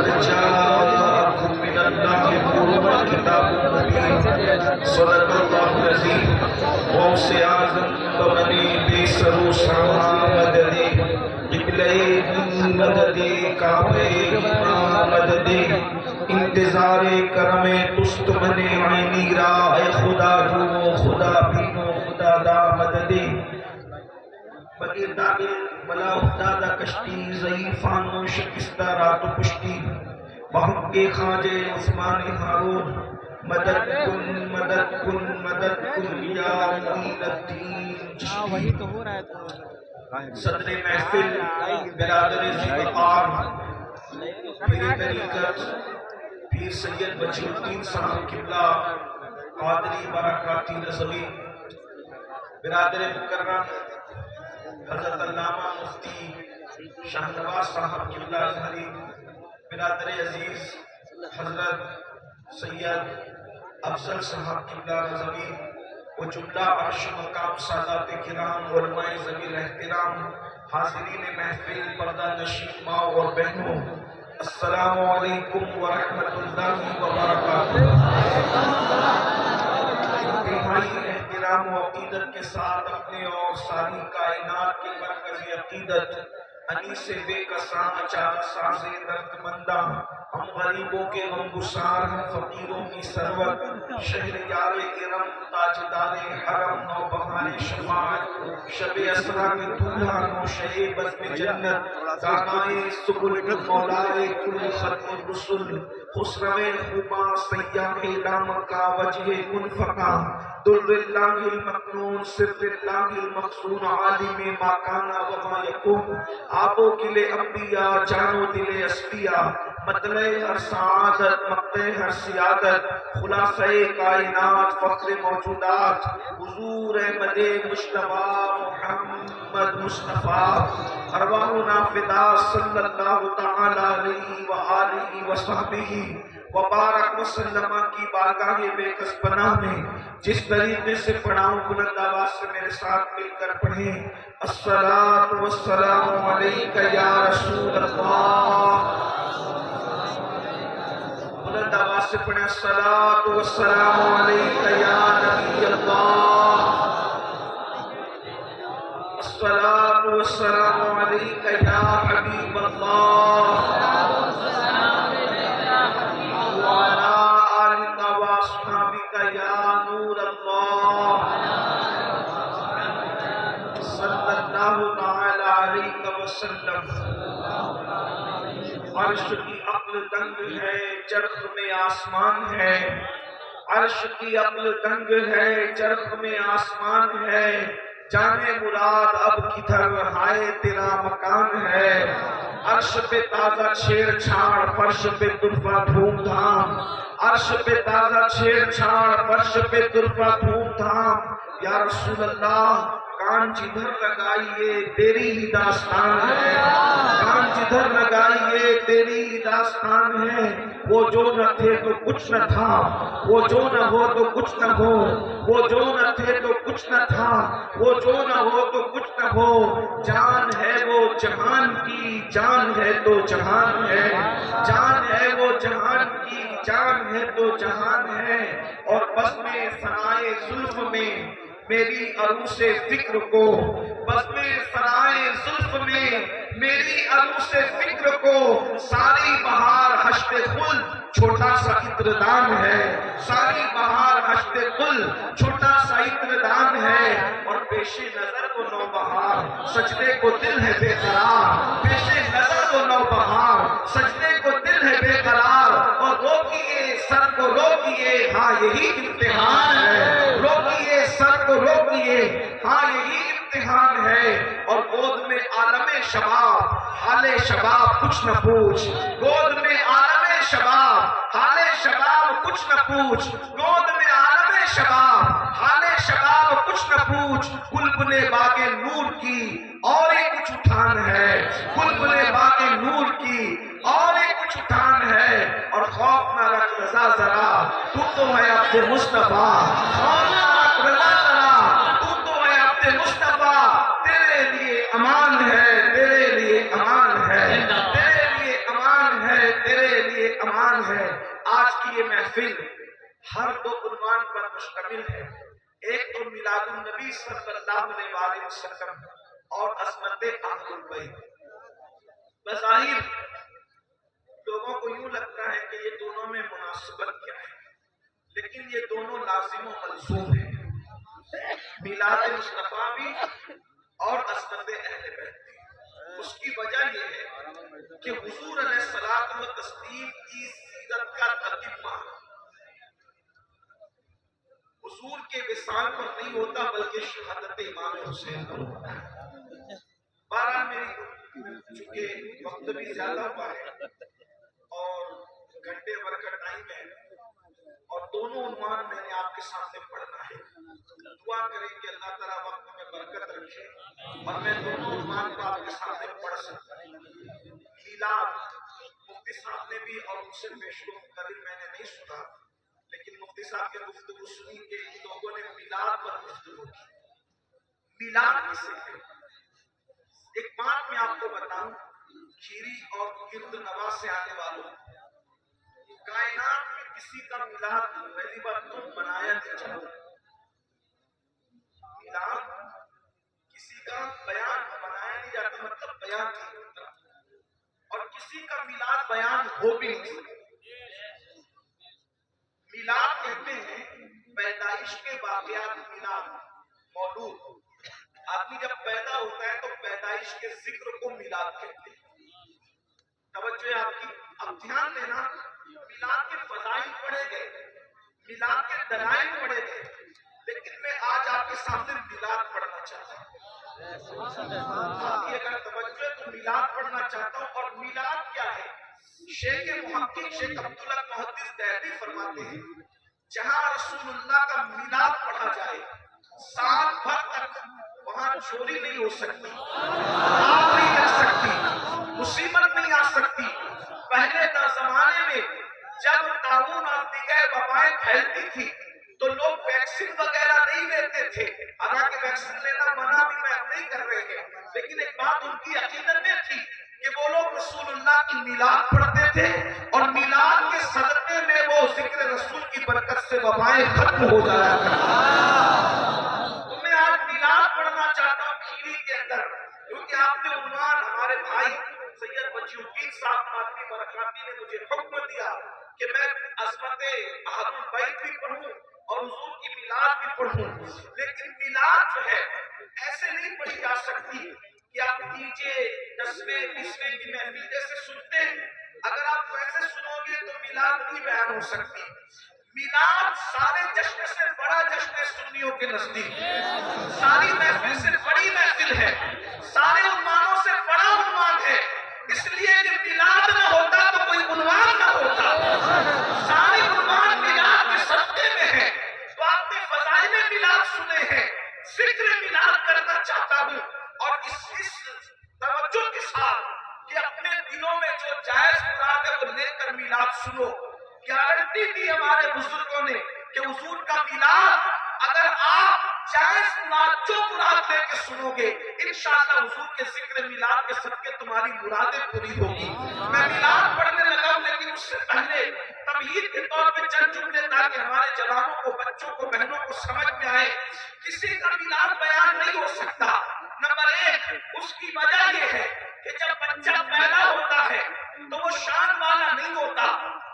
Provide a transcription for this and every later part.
قد جاءكم من الله نور وكتاب مبين صدق الله العظيم غوث اعظم بمنی بے سر و سامان مددی قبلہ مددی کعبہ امام مددی انتظار کرم تست من عینی راہ خدا جو خدا بینو خدا دا مددی بغیر داغ بلا افتادہ کشتی ضعیفان و شکستہ رات و پشتی بہت کے خواجے عثمان ہارون مدد کن مدد کن مدد کن یا معین الدین چشتی صدر محفل برادر زیبقار پیر طریقت پیر سید بچی الدین صاحب قبلہ قادری برکاتی رضوی برادر مکرم حضرت علامہ مفتی شاہ نواز صاحب قبلہ اظہری برادر عزیز حضرت سید افضل صاحب قبلہ رضوی و جملہ عرش مقام سادات کرام علماء ضمیر احترام حاضرین محفل پردہ نشین ماں اور بہنوں السلام علیکم ورحمۃ اللہ وبرکاتہ۔ انتہائی احترام و عقیدت کے ساتھ اپنے اور ساری کائنات کے مرکزی عقیدت انیس بے کساں اچار ساز درد مندہ ہم غریبوں کے غمگسار ہم فقیروں کی سرور شہر یار ارم تاجدار حرم نوبہار شفاعت شب اسرا میں دولہا نوشہ بزم جنت دانائے سبل مولائے کل ختم الرسل خسرو خوباں سیاح لامکا وجہ منفقہ در اللہ المکنون سر اللہ المقصون عالم ما کانا وما یکون آبو کل انبیاء جانو دل اسفیاء مطلع ہر سعادت مقتع ہر سیادت خلاصہ کائنات فخر موجودات حضور احمد مجتبیٰ محمد مصطفیٰ ارواحنا فدا صلی اللہ تعالی علیہ وآلہ وصحبہ وبارک وسلم کی بارگاہ بے کس پناہ میں جس طریقے سے پڑھاؤں بلند آواز سے میرے ساتھ مل کر پڑھیں الصلاۃ والسلام علیک یا رسول اللہ، بلند آواز سے پڑھیں الصلاۃ والسلام علیک یا نبی اللہ، الصلاۃ والسلام علیک یا حبیب اللہ، عرش کی عقل دنگ ہے چرخ میں آسمان ہے، عرش کی عقل دنگ ہے چرخ میں آسمان ہے، جانے مراد اب کدھر ہائے تیرا مکان ہے، عرش پہ تازہ چھیڑ چھاڑ فرش پہ طرفہ دھوم دھام، عرش پہ تازہ چھیڑ چھاڑ فرش پہ طرفہ دھوم دھام، یا رسول اللہ کان جدھر لگائیے تیری ہی داستان ہے، کان جدھر لگائیے تیری ہی داستان ہے، وہ جو نہ تھے تو کچھ نہ تھا، وہ جو نہ ہو تو کچھ نہ ہو، وہ جو نہ تھے تو کچھ نہ تھا، وہ جو نہ ہو تو کچھ نہ ہو، جان ہے وہ جہان کی جان ہے تو جہان ہے، جان ہے وہ جہان کی جان ہے تو جہان ہے، اور بس میں سنائے زلف میں میری عروس فکر کو، بس میں سرائے زلف میں میری عروس فکر کو، ساری بہار حشت خل چھوٹا سا عطردان ہے، ساری بہار حشت خل چھوٹا سا عطردان ہے، اور پیش نظر وہ نوبہار سجدے کو دل ہے بے قرار، پیش نظر وہ نوبہار سجدے کو دل ہے بے قرار، اور روکیے سر کو روکیے ہاں یہی امتحان ہے، روکیے سر کو روکیے ہاں یہی امتحان ہے، اور گود میں عالم شباب حال شباب کچھ نہ پوچھ، گود میں عالم شباب حال شباب کچھ نہ پوچھ، گود میں عالم شباب حال شباب کچھ نہ پوچھ، بلبلے باغ نور کی اور ایک کچھ اٹھان ہے، بلبلے باغ نور کی اور ایک کچھ اٹھان ہے، اور خوف نہ رکھ رضا ذرا تو تو ہے عبد مصطفیٰ، خوف نہ رکھ رضا ذرا تو تو ہے عبد مصطفیٰ، تیرے لیے امان ہے، تیرے لیے امان ہے، تیرے لیے امان ہے، تیرے لیے امان ہے۔ آج کی یہ محفل ہر دو عنوان پر مشتمل ہے، ایک تو میلاد النبی صلی اللہ علیہ وسلم اور عظمت اہل البیت۔ بظاہر لوگوں کو یوں لگتا ہے کہ یہ دونوں میں مناسبت کیا ہے، لیکن یہ دونوں لازم و ملزوم ہیں، میلاد مصطفیٰ بھی اور عظمت اہل بیت بھی۔ اس کی وجہ یہ ہے کہ حضور علیہ الصلوۃ والتسلیم کی سیرت کا تتمہ حضور کے وصال پر نہیں ہوتا بلکہ شہادت امام حسین پر ہوتا ہے۔ بارہ میری چونکہ وقت بھی زیادہ ہوا ہے اور گھنٹے بھر کا ٹائم ہے اور دونوں عنوان میں نے آپ کے سامنے پڑھنا ہے، دعا کریں کہ اللہ تعالیٰ وقت میں برکت رکھے اور میں دونوں عنوان کو آپ کے سامنے پڑھ سکتا ہوں۔ میلاد مفتی صاحب نے بھی اور ان سے پیشگو مقرر میں نے نہیں سنا، لیکن مفتی صاحب کے گفتگو سنی کہ ان لوگوں نے میلاد پر گفتگو کی۔ میلاد کسے ہے؟ ایک بات میں آپ کو بتاؤں، کھیری اور گرد نواح سے آنے والوں، کائنات میں کسی کا میلاد پہلی بار تو منایا نہیں جاتا، میلاد کسی کا بیان منایا نہیں جاتا، مطلب بیان نہیں ہوتا، اور کسی کا میلاد بیان ہو بھی نہیں سکتا۔ میلاد کہتے ہیں پیدائش کے واقعات، میلاد مولود، آدمی جب پیدا ہوتا ہے تو پیدائش کے ذکر کو میلاد کہتے ہیں۔ توجہ ہے آپ کی، اب دھیان دینا، میلاد کے فضائل پڑھے گئے، میلاد کے دلائل پڑھے گئے، لیکن میں آج آپ کے سامنے میلاد پڑھنا چاہتا ہوں۔ آپ کی اگر توجہ ہے تو میلاد پڑھنا چاہتا ہوں، اور میلاد کیا ہے؟ شیخ محقق شیخ عبداللہ محدث دہلوی فرماتے ہیں جہاں رسول اللہ کا میلاد پڑھا جائے سال بھر تک وہاں چوری نہیں ہو سکتی، آگ نہیں لگ سکتی، مصیبت نہیں آ سکتی۔ پہلے زمانے میں جب طاعون اور دیگر وبائیں پھیلتی تھی تو لوگ ویکسین وغیرہ نہیں لیتے تھے، حالانکہ ویکسین لینا منع بھی میں نہیں کر رہے ہیں، لیکن ایک بات ان کی عقیدت میں تھی کہ وہ لوگ رسول اللہ کی میلاد پڑھتے تھے اور میلاد کے صدقے میں وہ ذکر رسول کی برکت سے وبائیں ختم ہو جایا کرتی۔ میں آج میلاد پڑھنا چاہتا ہوں کھیری کے اندر، کیونکہ آپ نے عنوان ہمارے بھائی سید وجیہ الدین صاحب مادنی برکاتی نے مجھے حکم دیا کہ میں عظمت اہل البیت بھی پڑھوں اور حضور کی میلاد بھی پڑھوں، لیکن میلاد جو ہے ایسے نہیں پڑھی جا سکتی کہ آپ نیچے 10ویں 20ویں کی محفل جیسے سنتے ہیں، اگر آپ ویسے سنو گے تو میلاد نہیں بیان ہو سکتی۔ میلاد سارے جشن سے بڑا جشن ہے سنیوں کے نزدیک، ساری محفل سے بڑی محفل ہے، سارے عنوانوں سے بڑا عنوان ہے، اس لیے کہ میلاد نہ ہوتا تو کوئی عنوان نہ ہوتا، سارے عنوان میلاد کے صدقے میں ہے۔ تو آپ نے فضائل میلاد سنے ہیں، ذکر میلاد کرنا چاہتا ہوں، اور اس توجہ کے ساتھ کہ اپنے دلوں میں جو جائز مراد ہے وہ لے کر میلاد سنو۔ گارنٹی دی ہمارے بزرگوں نے کہ حضور کا میلاد اگر آپ جائز مراد جو مراد لے کے سنو گے انشاءاللہ حضور کے ذکر میلاد کے صدقے تمہاری مرادیں پوری ہوگی۔ میں میلاد پڑھنے لگا ہوں، لیکن اس سے پہلے تمہید کے طور پہ چند جملے تاکہ ہمارے جوانوں کو، بچوں کو، بہنوں کو سمجھ میں آئے۔ کسی کا میلاد بیان نہیں ہو سکتا۔ نمبر ایک، اس کی وجہ یہ ہے کہ جب بچہ پیدا ہوتا ہے تو وہ شان والا نہیں ہوتا،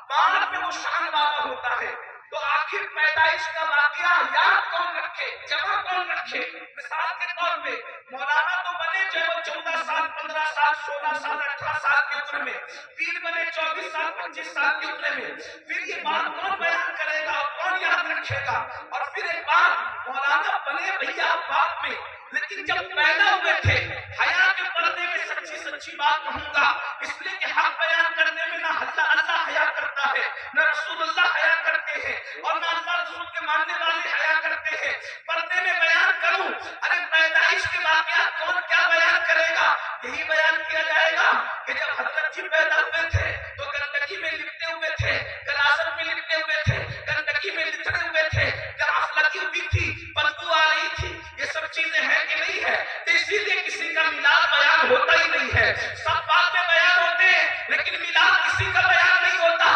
بعد میں وہ شان والا ہوتا ہے، تو آخر پیدائش کا واقعہ یاد کون رکھے، جمع کون رکھے؟ مثال کے طور پہ مولانا تو بنے جو 14 سال 15 سال 16 سال 18 سال کی عمر میں، پیر بنے 24 سال 25 سال کی عمر میں، پھر یہ بات کون بیان کرے گا، کون یاد رکھے گا؟ اور پھر ایک بات، مولانا بنے بھیا بعد میں، لیکن جب پیدا ہوئے تھے حیا کے پردے میں سچی سچی بات کہوں گا، اس لیے کہ حق بیان کرنے میں نہ اللہ حیا کرتا ہے، نہ رسول اللہ حیا کرتے ہیں، اور نہ اللہ رسول کے ماننے والے حیا کرتے ہیں۔ پردے میں بیان کروں، ارے پیدائش کے واقعات کون کیا بیان کرے گا؟ یہی بیان کیا جائے گا کہ جب حضرت جی پیدا ہوئے تھے تو گندگی میں لپٹے ہوئے تھے، گلازن میں لپٹے ہوئے تھے، گندگی میں لپٹے ہوئے تھے، گراف لگی ہوئی تھی، بدبو آ رہی تھی، یہ سب چیزیں ہیں کہ نہیں ہے؟ تو اسی لیے کسی کا میلاد بیان ہوتا ہی نہیں ہے، سب بات میں بیان ہوتے ہیں لیکن میلاد کسی کا بیان نہیں ہوتا۔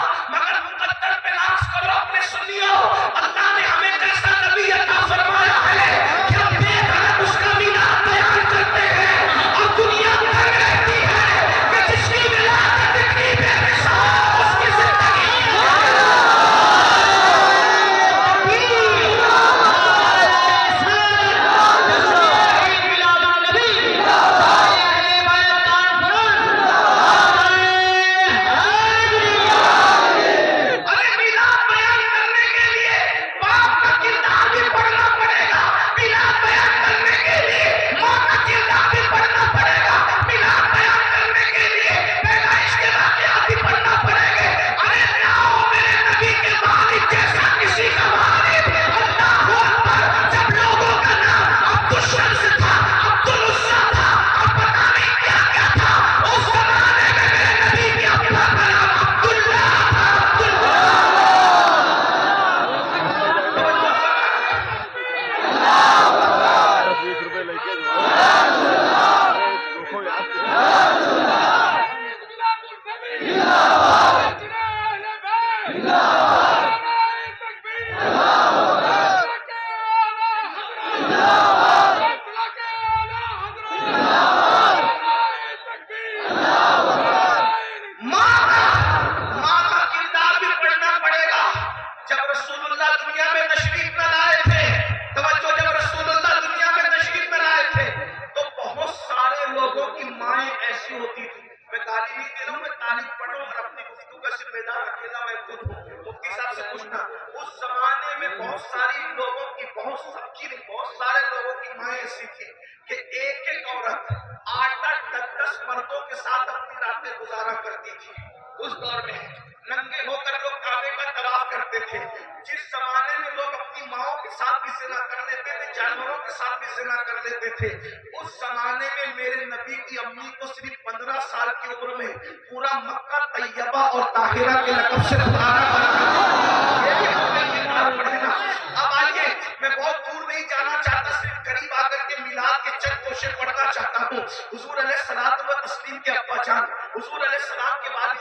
پلٹوں اور اپنی گفتگو کا ذمہ دار اکیلا میں خود ہوں. مفتی صاحب سے پوچھنا اس زمانے میں بہت سارے لوگوں کی مائیں ایسی تھی کہ ایک ایک عورت 8-10 مردوں کے ساتھ اپنی راتیں گزارا کرتی تھی. اس دور میں ننگے ہو کر لوگ کعبے کا طواف کرتے تھے. جس زمانے میں لوگ اپنی ماؤں کے ساتھ بھی زنا کر لیتے تھے, جانوروں کے ساتھ بھی زنا کر لیتے تھے, اس زمانے میں میرے نبی کی امی کو صرف 15 سال کی عمر میں پورا مکہ طیبہ اور طاہرہ کے لقب سے پکارا کرتا. اب آئیے, میں بہت دور نہیں جانا چاہتا, صرف قریب آ کر کے میلاد کے چند کوشے پڑھنا چاہتا ہوں. حضور علیہ الصلوۃ والتسلیم کے ابا جان, حضور علیہ السلام کے والد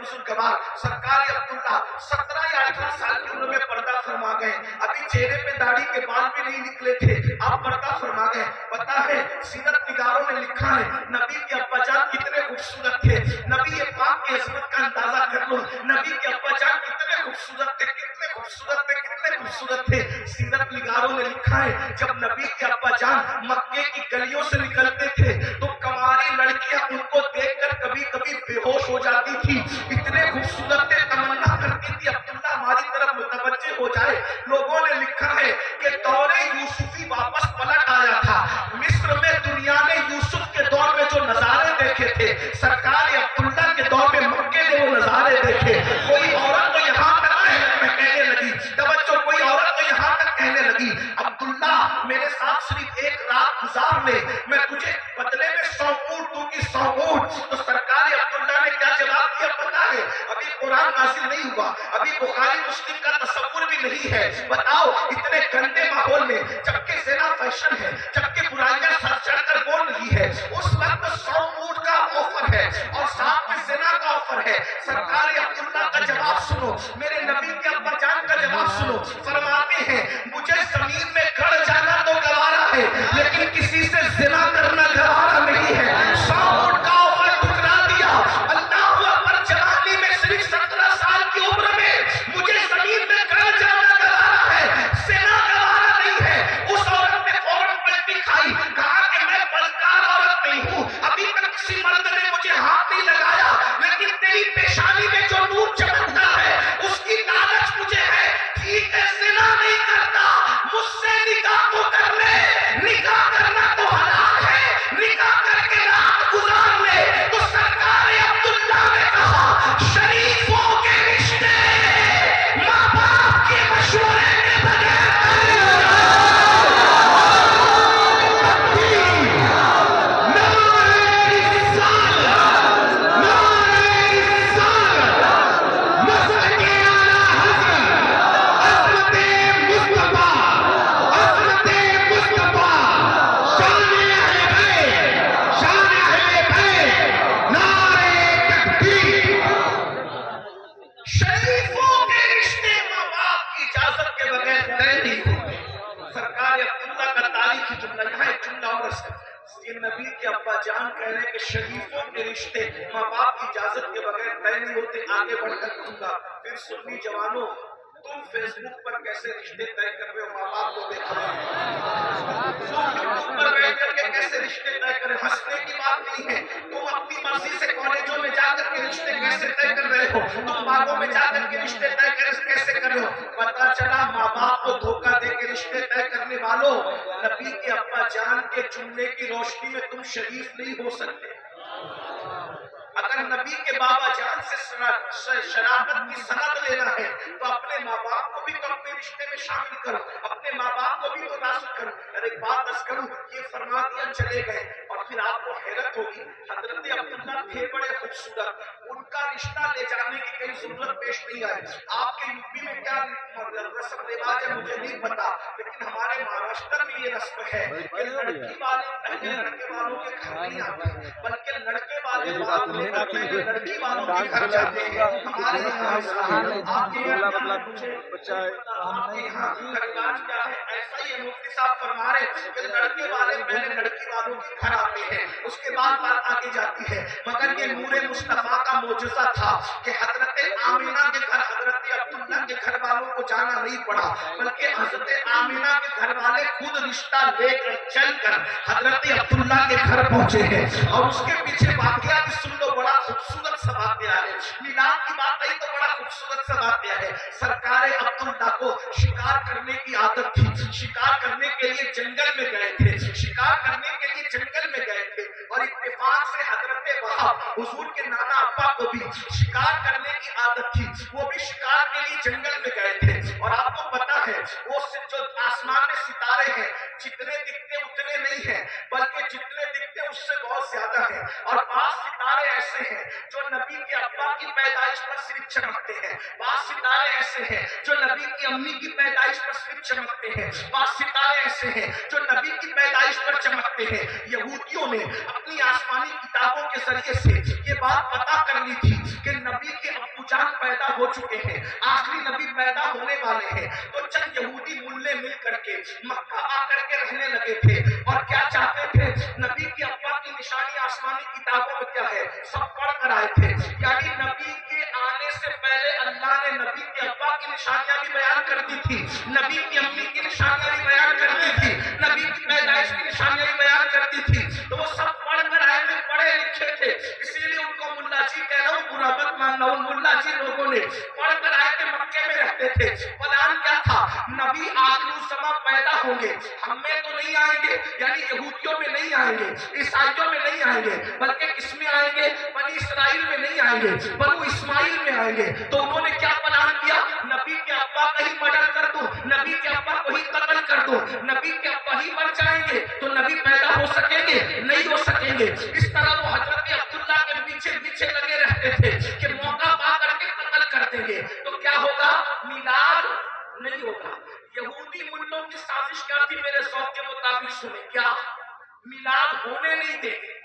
بزرگوار سرکار عبداللہ 17 یا 18 سال کی عمر میں پردہ فرما گئے. ابھی چہرے پہ داڑھی کے بال بھی نہیں نکلے تھے, آپ پردہ فرما گئے. پتا ہے سیرت نگاروں نے لکھا ہے نبی کے ابا جان کتنے خوبصورت تھے. نبی پاک کی عظمت کا اندازہ کر لو, نبی کے ابا جان کتنے خوبصورت تھے, کتنے خوبصورت تھے, کتنے خوبصورت تھے. سیرت نگاروں نے لکھا ہے جب نبی کے ابا جان مکے کی گلیوں سے نکلتے تھے تو کماری لڑکیاں ان کو دیکھ کر کبھی کبھی بے ہوش ہو جاتی تھی, اتنے خوبصورت تھے, تمنا کرتی تھی عبداللہ ہماری طرف متوجہ ہو جائے. لوگوں نے لکھا ہے کہ دور یوسفی واپس پلٹ آیا تھا. مصر میں دنیا نے یوسف کے دور میں جو نظارے دیکھے تھے, سرکار عبداللہ کے دور میں مکے نے وہ نظارے دیکھے. کوئی عورت تو یہاں تک کہنے لگی, توجہ, کوئی عورت تو یہاں تک کہنے لگی عبداللہ میرے ساتھ صرف ایک رات گزار لے, میں تجھے بدلے میں 100 اونٹ دوں گی, 100 اونٹ. تو سرکار عبداللہ نے کیا جواب دیا پتا ہے؟ ابھی قرآن نازل نہیں ہوا, ابھی بخاری مسلم کا تصور بھی نہیں ہے. بتاؤ اتنے گندے ماحول میں, جبکہ زنا فیشن ہے, جبکہ برائیاں سر چڑھ کر بول رہی ہے, اس وقت 100 اونٹ کا آفر ہے اور ساتھ میں زنا کا آفر ہے. سرکار عبداللہ کا جواب سنو, میرے نبی کے ابا جان کا جواب سنو. فرماتے ہیں مجھے زمین میں گڑ جانا تو گوارا ہے, لیکن کسی سے زنا کرنا گوارا نہیں ہے. 100 اونٹ کا آفر ٹھکرا دیا. اللہ اکبر, جوانی میں صرف 17 سال کی عمر میں مجھے زمین میں گڑ جانا گوارا ہے, زنا گوارا نہیں ہے. اس عورت نے فوراً پلٹی کھائی, کہا کہ میں بدکار عورت نہیں ہوں, ابھی تک کسی مرد نے مجھے ہاتھ نہیں لگایا, لیکن تیری پیشانی میں جو نور چمکتا ہے اس کی لالچ مجھے ہے. ٹھیک ہے, زنا نہیں کرتا, مجھ سے نکاح تو کر لے, نکاح کرنا تو حلال ہے, نکاح کر کے رات گزار لے. تو سرکار عبداللہ نے کہا شریفوں کے رشتے ماں باپ کے مشورے کے بغیر نبی کے ابا جان کہہ رہے کہ شریفوں کے رشتے ماں باپ کی اجازت کے بغیر طے نہیں ہوتے. آگے بڑھ کر کہوں گا, پھر سنی جوانوں, تم فیس بک پر کیسے رشتے طے کر رہے ہو, ماں باپ کو دیکھا پر بیٹھ کر کے کیسے رشتے طے کرے, ہنسنے کی بات نہیں ہے. تم اپنی مرضی سے کالجوں میں جا کر کے رشتے کیسے طے کر رہے ہو, تم باغوں میں جا کر کے رشتے طے کیسے کر رہے ہو. پتا چلا ماں باپ کو دھوکہ دے کے رشتے طے کرنے والوں, نبی کے ابا جان کے چننے کی روشنی میں تم شریف نہیں ہو سکتے. اگر نبی کے بابا جان سے شرافت کی سند لینا ہے تو اپنے ماں باپ کو بھی تو اپنے رشتے میں شامل کرو, اپنے ماں باپ کو بھی تو راضی کرو. ایک بات عرض کروں, یہ فرما دیا چلے گئے اور پھر آپ کو حیرت ہوگی, حضرت عبداللہ تھے بڑے خوبصورت, ان کا رشتہ لے جانے کی کوئی ضرورت پیش نہیں آئی. آپ کے یوپی میں کیا رسم رواج ہے مجھے نہیں پتا, لیکن ہمارے مہاراشٹر میں یہ رسم ہے کہ لڑکی والے پہلے لڑکے والوں کے گھر نہیں آتے, بلکہ لڑکے والے لڑکی والوں کے گھر جاتے ہیں. ہمارے آپ کے یہاں رواج کیا ہے, ایسا ہی مفتی صاحب فرما رہے کہ لڑکے والے پہلے لڑکی والوں کے گھر آتے ہیں, اس کے بعد بات آگے جاتی ہے. مگر یہ نور مصطفیٰ کا معجزہ تھا کہ حضرت آمینہ کے گھر حضرت عبداللہ کے گھر والوں کو جانا نہیں پڑا, بلکہ حضرت آمینہ کے گھر والے خود رشتہ لے کر چل کر حضرت عبداللہ کے گھر پہنچے ہیں. اور اس کے پیچھے واقعہ بھی سن لو, بڑا خوبصورت سا واقعہ ہے. میلاد کی بات آئی تو بڑا خوبصورت سا واقعہ ہے. سرکار عبداللہ کو شکار کرنے کی عادت تھی. شکار کرنے کے لیے جنگل میں گئے تھے. شکار کرنے کے لیے جنگل میں گئے تھے اور اتفاق سے حضرت وہاب حضور کے نانا ابا کو بھی شکار کرنے کی عادت تھی. وہ بھی شکار کے لیے جنگل میں گئے تھے. اور آپ کو پتا ہے وہ جو آسمان میں ستارے ہیں جتنے دکھتے اتنے نہیں ہیں بلکہ جتنے دکھتے اس سے بہت زیادہ ہیں. اور بعض ستارے ایسے ہیں جو نبی کے ابا کی پیدائش پر صرف چمکتے ہیں. بعض ستارے ایسے ہیں جو نبی کی امی کی پیدائش پر صرف چمکتے ہیں. بعض ستارے ایسے ہیں جو نبی کی پیدائش پر چمکتے ہیں. یہودیوں نے اپنی آسمانی کتابوں کے ذریعے سے یہ بات پتا کر لی تھی کہ نبی کے ابو جان پیدا ہو چکے ہیں, آخری نبی پیدا ہونے والے ہیں. تو چند یہودی ملے مل کر کے مکہ آ کر کے رہنے لگے تھے اور کیا چاہتے تھے, نبی کے ابا کی نشانی آسمانی کتابوں میں کیا ہے سب پڑھ کر آئے تھے. یعنی نبی کے آنے سے پہلے اللہ نے نبی کے ابا کی نشانیاں بھی بیان کر دی تھی, نبی کی امی کی نشانیاں بھی بیان کر دی تھی, نبی کی پیدائش کی نشانیاں بھی بیان کر دی تھی. تو وہ سب پڑھ کر آئے تھے, پڑھے لکھے تھے, اسی لیے ان کو ملا جی کہہ رہا ہوں, برا مت ماننا. ان ملا جی لوگوں نے پڑھ کر آئے تھے, مکے میں رہتے تھے. پلان کیا تھا, نبی آخر الزماں پیدا ہوں گے, ہم میں تو نہیں آئیں گے, یعنی یہودیوں میں نہیں آئیں گے, عیسائیوں میں نہیں آئیں گے, بلکہ کس میں آئیں گے, بنی اسرائیل میں نہیں آئیں گے, بنو اسماعیل میں آئیں گے. تو انہوں نے کیا پلان کیا, نبی کے ابا کا ہی مرڈر کر دو, نبی کے ابا کو ہی قتل کر دو, نبی کے ابا ہی مر جائیں گے تو نبی پیدا ہو سکیں گے, نہیں ہو سکیں گے. اس طرح وہ حضرت عبداللہ کے پیچھے پیچھے لگے رہتے تھے کہ موقع پا کر کے قتل کر دیں گے تو کیا ہوگا, میلاد نہیں ہوگا. یہودی ملوں کی سازش کیا تھی, میرے ذوق کے مطابق سنیں, کیا میلاد ہونے نہیں دیں گے.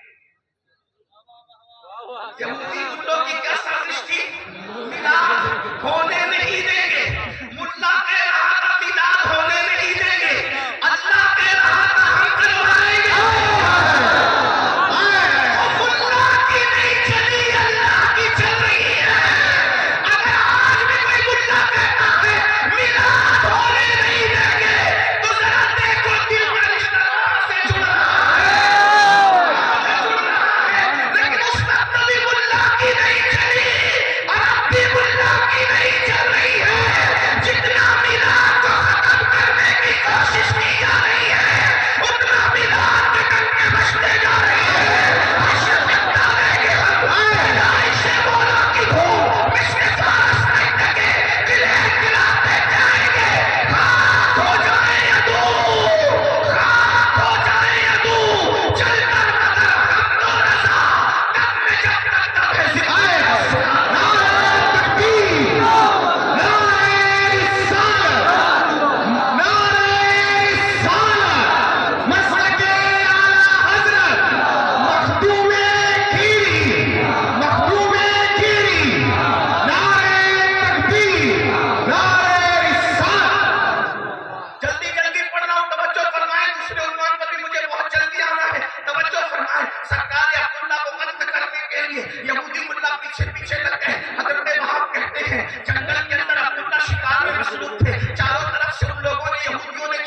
یہودی ملوں کی کیا سازش تھی, میلاد ہونے نہیں دیں گے. ملا کہہ رہا تھا میلاد ہونے نہیں دیں گے, اللہ کہہ رہا تھا ہم کروائیں گے. ملا کی نہیں چلی, اللہ کی چل رہی ہے. اگر آج بھی کوئی ملا کہتا ہے میلاد ہونے نہیں دیں گے تو ذرا دیکھو دل کا رشتہ کہاں سے جڑ رہا ہے. لیکن اس وقت بھی ملا کی نہیں چلی اور اب بھی ملا کی نہیں چل رہی ہے. جتنا میلاد کو ختم کرنے کی کوشش کی جا رہی ہے اتنا میلاد کے ڈنکے بجتے جا رہے ہیں. حشر زندہ ہے کہ ہم پیدائش مولا کی دھوم مثل فارس نہیں لگے, قلعے گراتے جائیں گے. خاک ہو جائیں عدو, خاک ہو جائیں عدو, چل کر مگر ہم تو رضا دم میں جب تک دم ہے زندہ ہے. جلدی جلدی پڑھ رہا ہوں, توجہ فرمائیں, دوسرے عنوان پر بھی مجھے بہت جلدی آنا ہے, توجہ فرمائیں. سرکار عبداللہ کو قتل کرنے کے لیے یہودی ملا پیچھے پیچھے لگ گئے. حضرت وہاب کہتے ہیں جنگل کے اندر عبداللہ شکار میں مصروف تھے, چاروں طرف سے ان لوگوں نے یہودیوں نے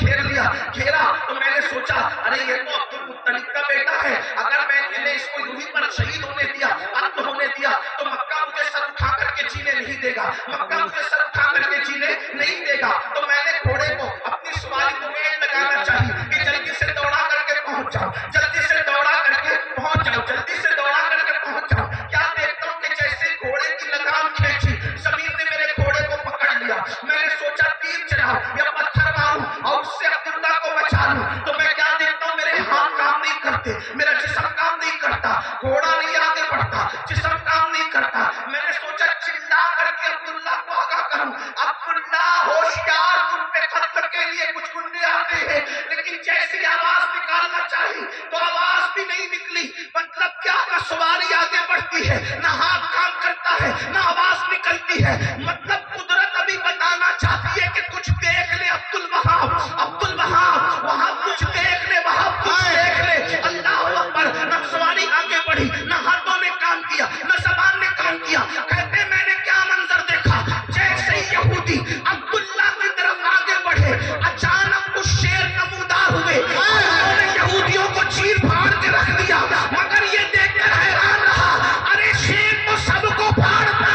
گھیرا تو میں نے سوچا ارے یہ تو عبد المطلب کا بیٹا ہے, اگر میں نے اس کو یوں پر شہید ہونے دیا, قتل ہونے دیا تو مکہ مجھے سر اٹھا کر کے جینے نہیں دے گا, مکہ مجھے سر اٹھا کر کے جینے نہیں دے گا. تو میں نے گھوڑے کو اپنی سواری کو میل لگانا چاہیے کہ جلدی سے دوڑا کر کے پہنچ جاؤ, جلدی سے دوڑا کر کے پہنچ جاؤ, جلدی سے دوڑا کر کے پہنچ جاؤ. کیا دیکھتا ہوں کہ جیسے گھوڑے کی لگام کھینچی, زمین نے میرے گھوڑے کو پکڑ لیا. میں نے سوچا تیر چلاؤں یا پتھر ماروں اور اس سے عبداللہ کو بچا لوں, تو میں کیا دیکھتا ہوں میرے ہاتھ کام نہیں کرتے, میرا جسم کام نہیں کرتا, گھوڑا نہیں آگے بڑھتا, جسم کام نہیں کرتا. میں نے سوچا چلا کر کے عبداللہ کو آگاہ کروں, عبداللہ ہوشیار, تم پہ قتل کے لیے کچھ گنڈے آتے ہیں, لیکن جیسی آواز نکالنا چاہیے تو آواز بھی نہیں نکلی. مطلب کیا, نہ سواری آگے بڑھتی ہے, نہ ہاتھ کام کرتا ہے, نہ آواز نکلتی ہے. مطلب قدرت ابھی بتانا چاہتی ہے کہ کچھ دیکھ لے عبدالوہاب, عبدالوہاب وہاں کچھ دیکھ لے, وہاں کچھ دیکھ لے. اللہ اکبر. نہ سواری آگے بڑھی, نہ ہاتھوں نے کام کیا, نہ زبان نے کام کیا. کہتے میں نے کیا منظر دیکھا, جیسے یہودی عبداللہ کی طرف آگے بڑھے اچانک کچھ شیر نمودار ہوئے, انہوں نے یہودیوں کو چیر پھاڑ کے رکھ دیا. مگر یہ دیکھ کر حیران رہا, ارے شیر تو سب کو پھاڑتا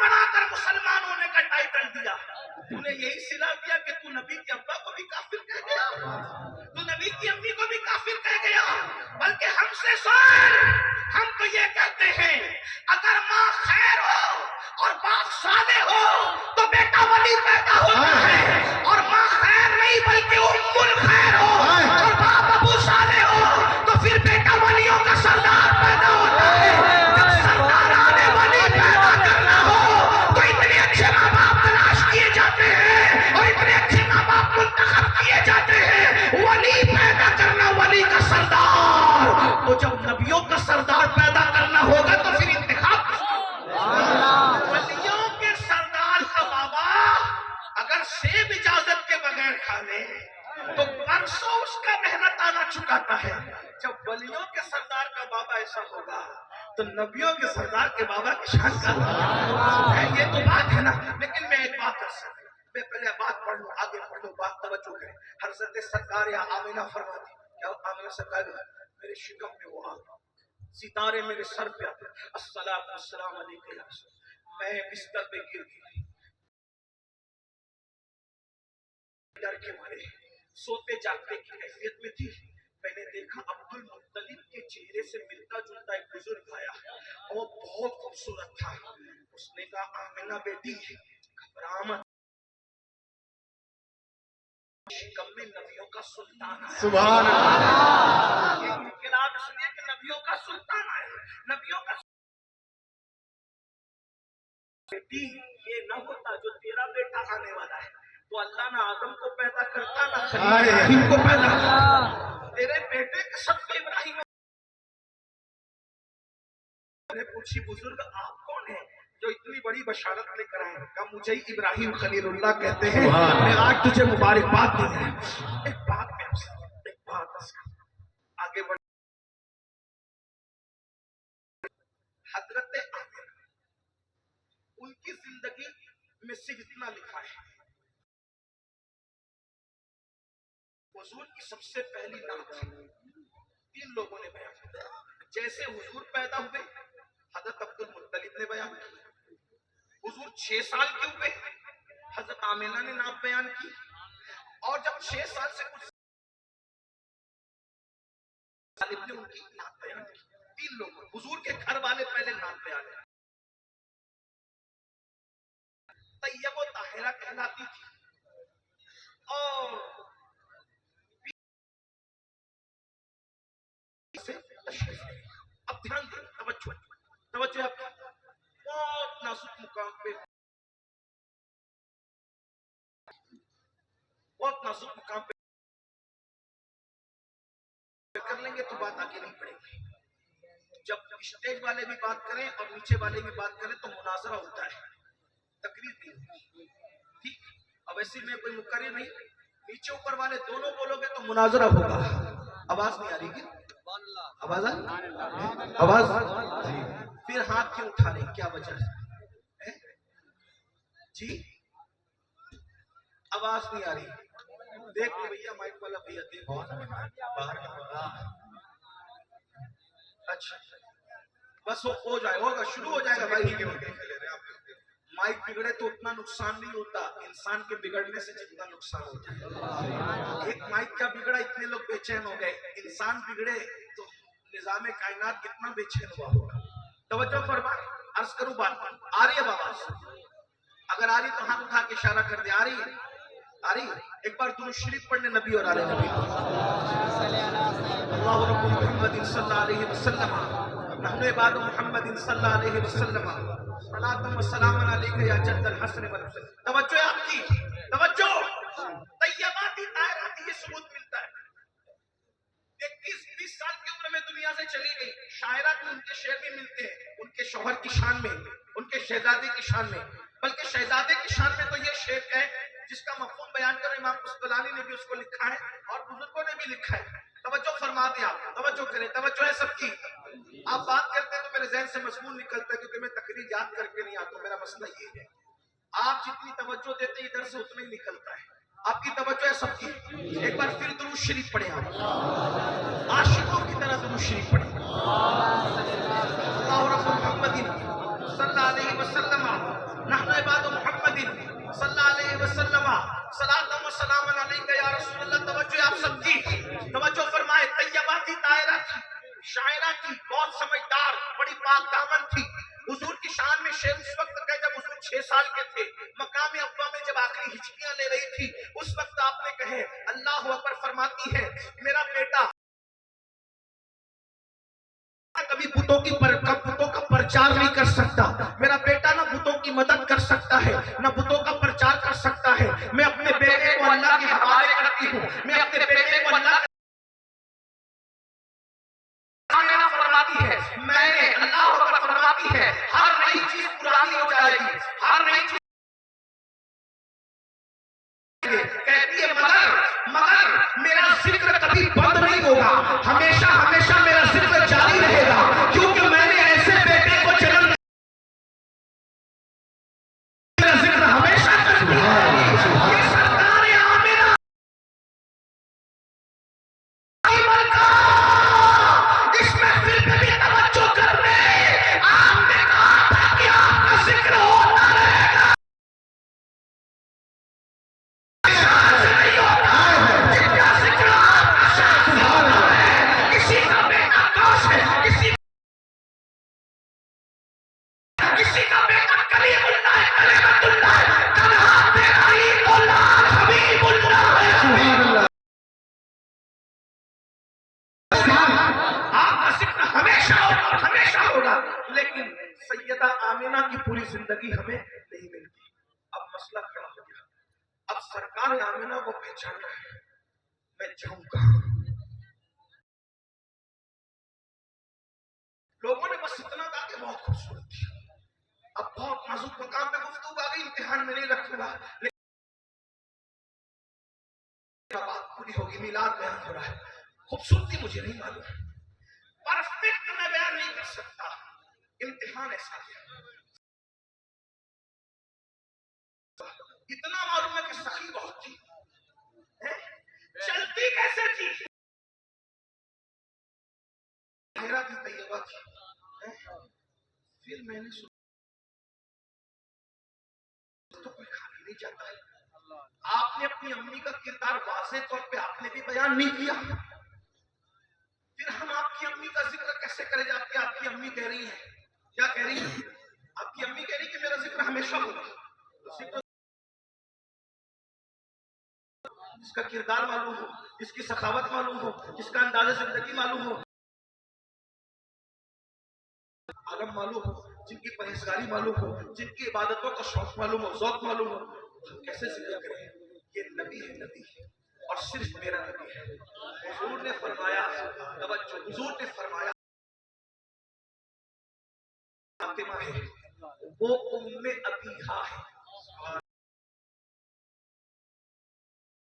بنا کر مسلمان ہونے کا ٹائٹل دیا. تو نے یہی سلا دیا کہ تو نبی کے ابا کو بھی کافر کہہ گیا, تو نبی کی امی کو بھی کافر کہہ گیا. بلکہ ہم سے سن, ہم تو یہ کہتے ہیں اگر ماں خیر ہو اور باپ صالح ہو تو بیٹا ولی پیدا ہوتا ہے, اور ماں خیر نہیں بلکہ ام الخیر ہو اور باپ ابو صالح ہو تو پھر بیٹا ولیوں کا سردار پیدا ہوتا ہے. جب سرداران ولی پیدا کرنا ہو تو اتنے اچھے ماں باپ تلاش کیے جاتے ہیں اور اتنے اچھے ماں باپ منتخب کیے جاتے ہیں. ولی پیدا کرنا, ولی کا سردار, تو جب نبیوں کا سردار پیدا کرنا ہوگا تو پھر انتخاب ولیوں کے سردار کا بابا اگر سیب اجازت کے بغیر کھا لے تو برسوں اس کا محنت آنا چکاتا ہے. جب ولیوں کے سردار کا بابا ایسا ہوگا تو نبیوں کے سردار کے بابا کی شان کا ہے. یہ تو بات ہے نا. لیکن میں ایک بات کر سکتا ہوں, میں پہلے بات پڑھ لوں, آگے پڑھ لوں, بات توجہ کریں. حضرت سرکار یا آمینہ فرماتی, کیا آمینہ سرکار میرے شکم میں وہ آگا, ستارے میرے سر پہ آتے, السلام علیکم یا رسول. میں بستر پہ گر گئی, ڈر کے مارے سوتے جاگتے کی کیفیت میں تھی. میں نے دیکھا عبد المطلب کے چہرے سے ملتا جلتا ایک بزرگ آیا, وہ بہت خوبصورت تھا. اس نے کہا آمینہ بیٹی گھبرا مت, شکم میں نبیوں کا سلطان آیا. سبحان اللہ. یہ انقلاب اس لیے کہ نبیوں کا سلطان آیا. نبیوں کا بیٹی یہ نہ ہوتا جو تیرا بیٹا آنے والا ہے تو اللہ نہ آدم کو پیدا کرتا نہ خلیل ابراہیم کو پیدا کرتا. تیرے بیٹے کے سب کے ابراہیم. میں نے پوچھی بزرگ آپ کون ہیں جو اتنی بڑی بشارت لے کر آئے؟ کہا مجھے ابراہیم خلیل اللہ کہتے ہیں, میں آج تجھے مبارکباد دوں. ایک بات میں آپ سے, ایک بات آگے بڑھ. حضرت آمینہ ان کی زندگی میں صرف اتنا لکھا ہے, حضور کی سب سے پہلی نعت 3 لوگوں نے بیان کیا. جیسے حضور پیدا ہوئے حضرت عبد المطلب نے بیان کی, حضور 6 سال کے ہوئے حضرت آمینہ نے نعت بیان کی, اور جب 6 سال سے کچھ طالب نے ان کی نعت بیان کی. 3 لوگوں, حضور کے گھر والے پہلے نعت بیان کی. طیب و طاہرہ کہلاتی تھی, اور اب دھیان دیں, توجہ آپ بہت نازک مقام پہ, بہت نازک مقام پہ کر لیں گے تو بات آگے نہیں بڑھے گی. جب اسٹیج والے بھی بات کریں اور نیچے والے بھی بات کریں تو مناظرہ ہوتا ہے, تقریر نہیں ہوتی. ٹھیک, اب ایسے میں کوئی مقرر نہیں, نیچے اوپر والے دونوں بولو گے تو مناظرہ ہوگا. آواز نہیں آ رہی کیا؟ آواز آواز پھر ہاتھ کیوں اٹھا رہے, کیا وجہ ہے جی؟ آواز نہیں آ رہی. دیکھ لو بھیا, مائک والا بھیا دیکھو باہر. اچھا بس وہ ہو جائے, ہوگا, شروع ہو جائے گا بھائی. مائک بگڑے تو اتنا نقصان نہیں ہوتا, انسان کے بگڑنے سے جتنا نقصان ہوتا ہے. ایک مائک کا بگڑا اتنے لوگ بے چین ہو گئے, انسان بگڑے تو نظام کائنات کتنا بے چین ہوا ہوگا. توجہ فرما, عرض کروں بات آ رہی ہے بابا؟ اگر آ رہی تو ہاتھ اٹھا کے اشارہ کر دے. آ رہی ہے, آ رہی. ایک بار درود شریف پڑھنے نبی اور آلے نبی. اللہ رب محمد صلی اللہ علیہ وسلم, نحن عباد محمد صلی اللہ علیہ وسلم, صلاۃ و سلام علیک یا جد الحسن والحسن. توجہ آپ کی, توجہ. طیباتی طاہراتی یہ ثبوت ملتا ہے. 21-20 سال کی عمر میں دنیا سے چلی گئی. شاعرات ان کے شعر بھی ملتے ہیں, ان کے شوہر کی شان میں, ان کے شہزادے کی شان میں. بلکہ شہزادے کی شان میں تو یہ شعر ہے جس کا مفہوم بیان کر امام قسطلانی نے بھی اس کو لکھا ہے اور بزرگوں نے بھی لکھا ہے. توجہ فرما دیں آپ, توجہ کریں, توجہ ہے سب کی. آپ بات کرتے ہیں تو میرے ذہن سے مضمون نکلتا ہے کیونکہ میں تقریر یاد کر کے نہیں آتا. میرا مسئلہ یہ ہے, آپ جتنی توجہ دیتے ادھر سے اتنا ہی نکلتا ہے. آپ کی توجہ ہے سب کی. ایک بار پھر درود شریف پڑھیں, آپ عاشقوں کی طرح درود شریف پڑھیں. اللہ رب محمد صلی اللہ علیہ وسلم توجہ آپ سب کی توجہ فرمائے. طیبہ تھی، طاہرہ تھی، شاعرہ تھی، بہت سمجھدار، بڑی پاک دامن تھی. حضور کی شان میں شعر اس وقت کہ جب حضور 6 سال کے تھے، مقام ابوا میں جب آخری ہچکیاں لے رہی تھی، اس وقت آپ نے کہے اللہ اکبر فرماتی ہے میرا بیٹا کبھی بتوں کا پرچار نہیں کر سکتا، میرا بیٹا نہ بتوں کی مدد کر سکتا ہے نہ بتوں کا پرچار کر سکتا ہے. میں اپنے بیٹے کو اللہ کے حوالے کرتی ہوں، میں اپنے بیٹے کو اللہ فرماتی ہے، میں نے اللہ اکبر فرماتی ہے ہر نئی چیز پرانی ہو جائے گی، ہر نئی چیز کہتی ہے مگر میرا ذکر کبھی بند نہیں ہوگا، ہمیشہ ہمیشہ میرا ذکر جاری رہے گا، کیونکہ میں نے ایسے بیٹے کو جنم میرا ذکر ہمیشہ کرتی ہے. یہ سرکار آمنہ اس محفل پہ بھی توجہ کرنے آپ نے کہا تھا کہ آپ کا ذکر ہوتا رہے گا. کسی کا بیٹا کلیم اللہ ہے، کلمت اللہ ہے، تنہا تیرا ہی غلام حبیب اللہ ہے. آپ کا ذکر ہمیشہ ہوگا، ہمیشہ ہوگا. لیکن سیدہ آمنہ کی پوری زندگی ہمیں نہیں ملتی. اب مسئلہ کھڑا ہو گیا، اب سرکار آمنہ کو پہچاننا ہے. میں جاؤں گا، لوگوں نے بس اتنا کہا کہ بہت خوبصورت تھی. اب بہت نازک مقام پہ گفتگو آ گئی، امتحان میں نہیں رکھوں گا، لیکن بات پوری ہوگی. میلاد بیان ہو رہا ہے، خوبصورتی مجھے نہیں معلوم، پرفیکٹ میں بیان نہیں کر سکتا. امتحان ایسا ہے، اتنا معلوم ہے کہ سخی بہت تھی، چلتی کیسے تھی، طاہرہ تھی، طیبہ تھی. پھر میں نے سنا تو کوئی کھانے نہیں جاتا ہے. آپ نے اپنی امی کا کردار واضح طور پہ آپ نے بھی بیان نہیں کیا. پھر ہم آپ کی امی کا ذکر کیسے کرے جاتے ہیں؟ آپ کی امی کہہ رہی ہے، کیا کہہ رہی ہے؟ آپ کی امی کہہ رہی کہ میرا ذکر ہمیشہ ہوگا. جس کا کردار معلوم ہو، جس کی سخاوت معلوم ہو، جس کا انداز زندگی معلوم ہو، عالم معلوم ہو، جن کی پرہیزگاری معلوم ہو، جن کی عبادتوں کا شوق معلوم ہو، ذوق معلوم ہو، ہم کیسے ذکر کریں؟ یہ نبی ہے، نبی ہے، اور صرف میرا نبی ہے. حضور نے فرمایا، توجہ، حضور نے فرمایا فاطمہ ہے، وہ ام ابیہا ہے.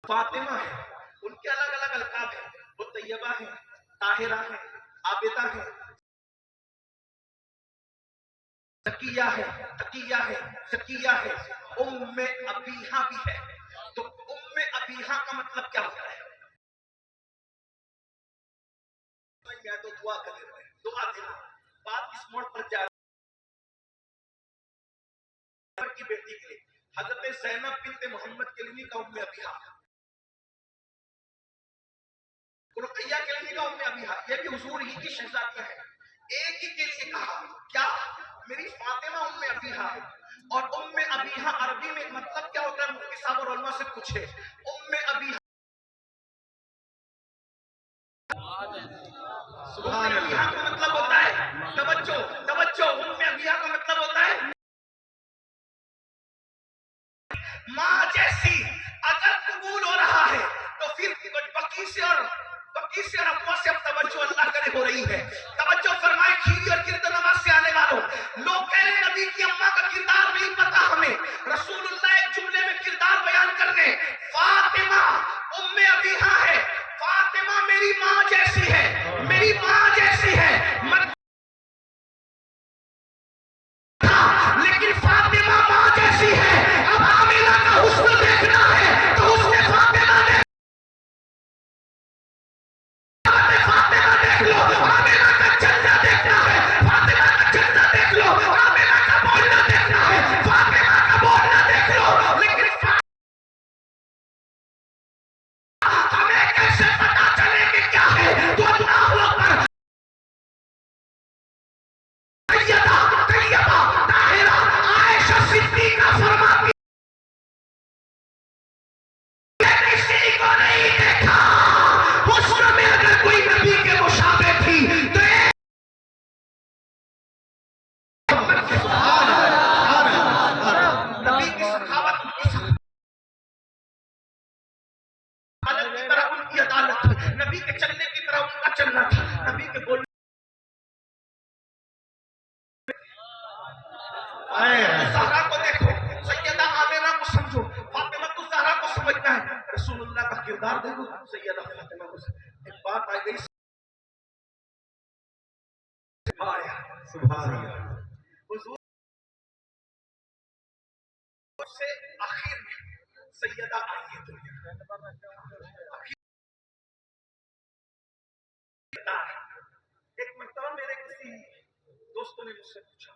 فاطمہ ہے، ان کے الگ الگ القاب ہیں، وہ طیبہ ہیں، طاہرہ ہیں، عابدہ ہیں، تقیہ ہے، تقیہ ہے، زکیہ ہے، ام ابیہا بھی ہے. تو ام ابیہا کا مطلب کیا ہوتا ہے؟ میں تو دعا کر رہے ہیں، دعا دینا. بات اس موڑ پر جا رہی کی بیٹی کے لیے حضرت زینب بنت محمد کلمی کا ام ابیہا، رقیہ کلمی کا ام ابیہا، یہ بھی حضور ہی کی شہزادیاں ہیں. ایک ہی کے لیے کہا کیا میری فاطمہ ام ابیہا ہے. اور ام ابیہا عربی میں مطلب کیا ہوتا ہے؟ مفتی صاحب اور علماء سے پوچھے. ام ابیہا سبحان اللہ کا مطلب ہوتا ہے، توجہ توجہ، ام ابیہا کا مطلب ہوتا ہے ماں جیسی. اگر قبول ہو رہا ہے تو پھر بکی سے اور ابوا سے اب توجہ اللہ کرے ہو رہی ہے. توجہ فرمائے، کھیری اور گرد نواز سے آنے والوں، لوگ کہہ رہے نبی کی اماں کا کردار نہیں پتا ہمیں. رسول اللہ ایک جملے میں کردار بیان کرنے، فاطمہ ام ابیہا ہے. فاطمہ میری ماں جیسی ہے، میری ماں جیسی ہے، لیکن فاطمہ ماں جیسی ہے. اب آمنہ کا حسن دیکھنا ہے تو حسن فاطمہ دیکھ لو. آمنہ کا چلنا دیکھنا ہے، فاطمہ کا چلنا دیکھ لو. آمنہ کا بولنا دیکھنا ہے، فاطمہ کا بولنا دیکھ دیکھو سیدہ فاطمہ کو ایک بات آ گئی سبحان اللہ حضور سے آخر میں سیدہ آئی ہے دنیا ایک مرتبہ میرے کسی دوستوں نے مجھ سے پوچھا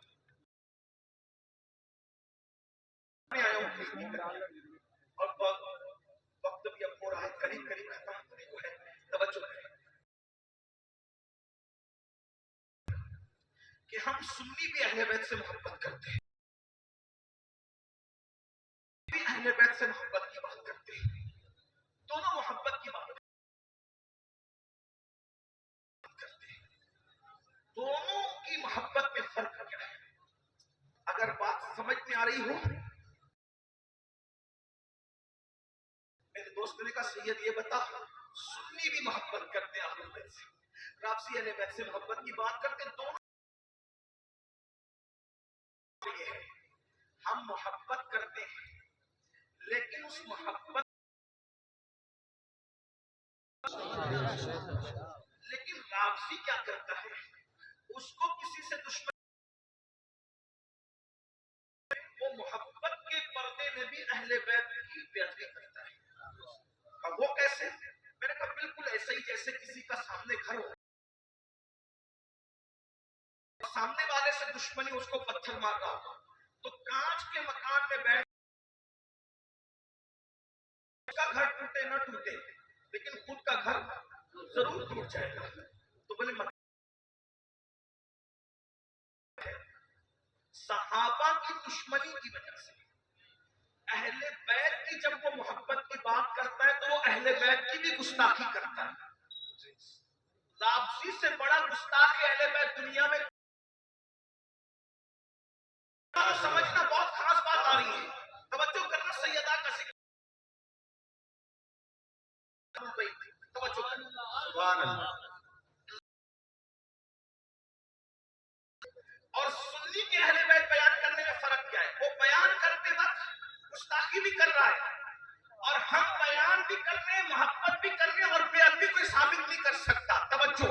میں آیا ہوں اور وقت بھی اب ہو رہا ہے قریب قریب ختم ہونے کو ہے توجہ کریں کہ ہم سنی بھی اہل بیت سے محبت کرتے ہیں بھی اہل بیت سے محبت کی بات کرتے ہیں دونوں محبت کی بات کرتے ہیں دونوں کی محبت میں فرق کیا ہے اگر بات سمجھ میں آ رہی ہو میرے دوست نے کہا سید یہ بتا سنی بھی محبت کرتے ہیں اہل بیت سے رافضی اہل بیت سے محبت کی بات کرتے ہیں دونوں ہم محبت کرتے ہیں لیکن اس محبت لیکن رافضی کیا کرتا ہے اس کو کسی سے دشمن وہ محبت کے پردے میں بھی اہل بیت کی بےادبی کرتا ہے اور وہ کیسے میں نے کہا بالکل ایسے ہی جیسے کسی کا سامنے گھر ہو سامنے والے سے دشمنی اس کو پتھر مار رہا ہو تو کانچ کے مکان میں بیٹھ اس کا گھر ٹوٹے نہ ٹوٹے لیکن خود کا گھر ضرور ٹوٹ جائے گا تو بولے صحابہ کی دشمنی کی وجہ سے اہل بیت کی جب وہ محبت کی بات کرتا ہے تو وہ اہل بیت کی بھی گستاخی کرتا ہے رافضی سے بڑا گستاخ اہل بیت دنیا میں سمجھنا بہت خاص بات آ رہی ہے توجہ کرنا سیدہ کا ذکر توجہ کرنا سبحان اللہ اور سنی کے اہل بیت بیان کرنے میں فرق کیا ہے وہ بیان کرتے وقت گستاخی بھی کر رہا ہے اور ہم بیان بھی کر رہے ہیں محبت بھی کر رہے ہیں اور بے ادبی کوئی ثابت نہیں کر سکتا توجہ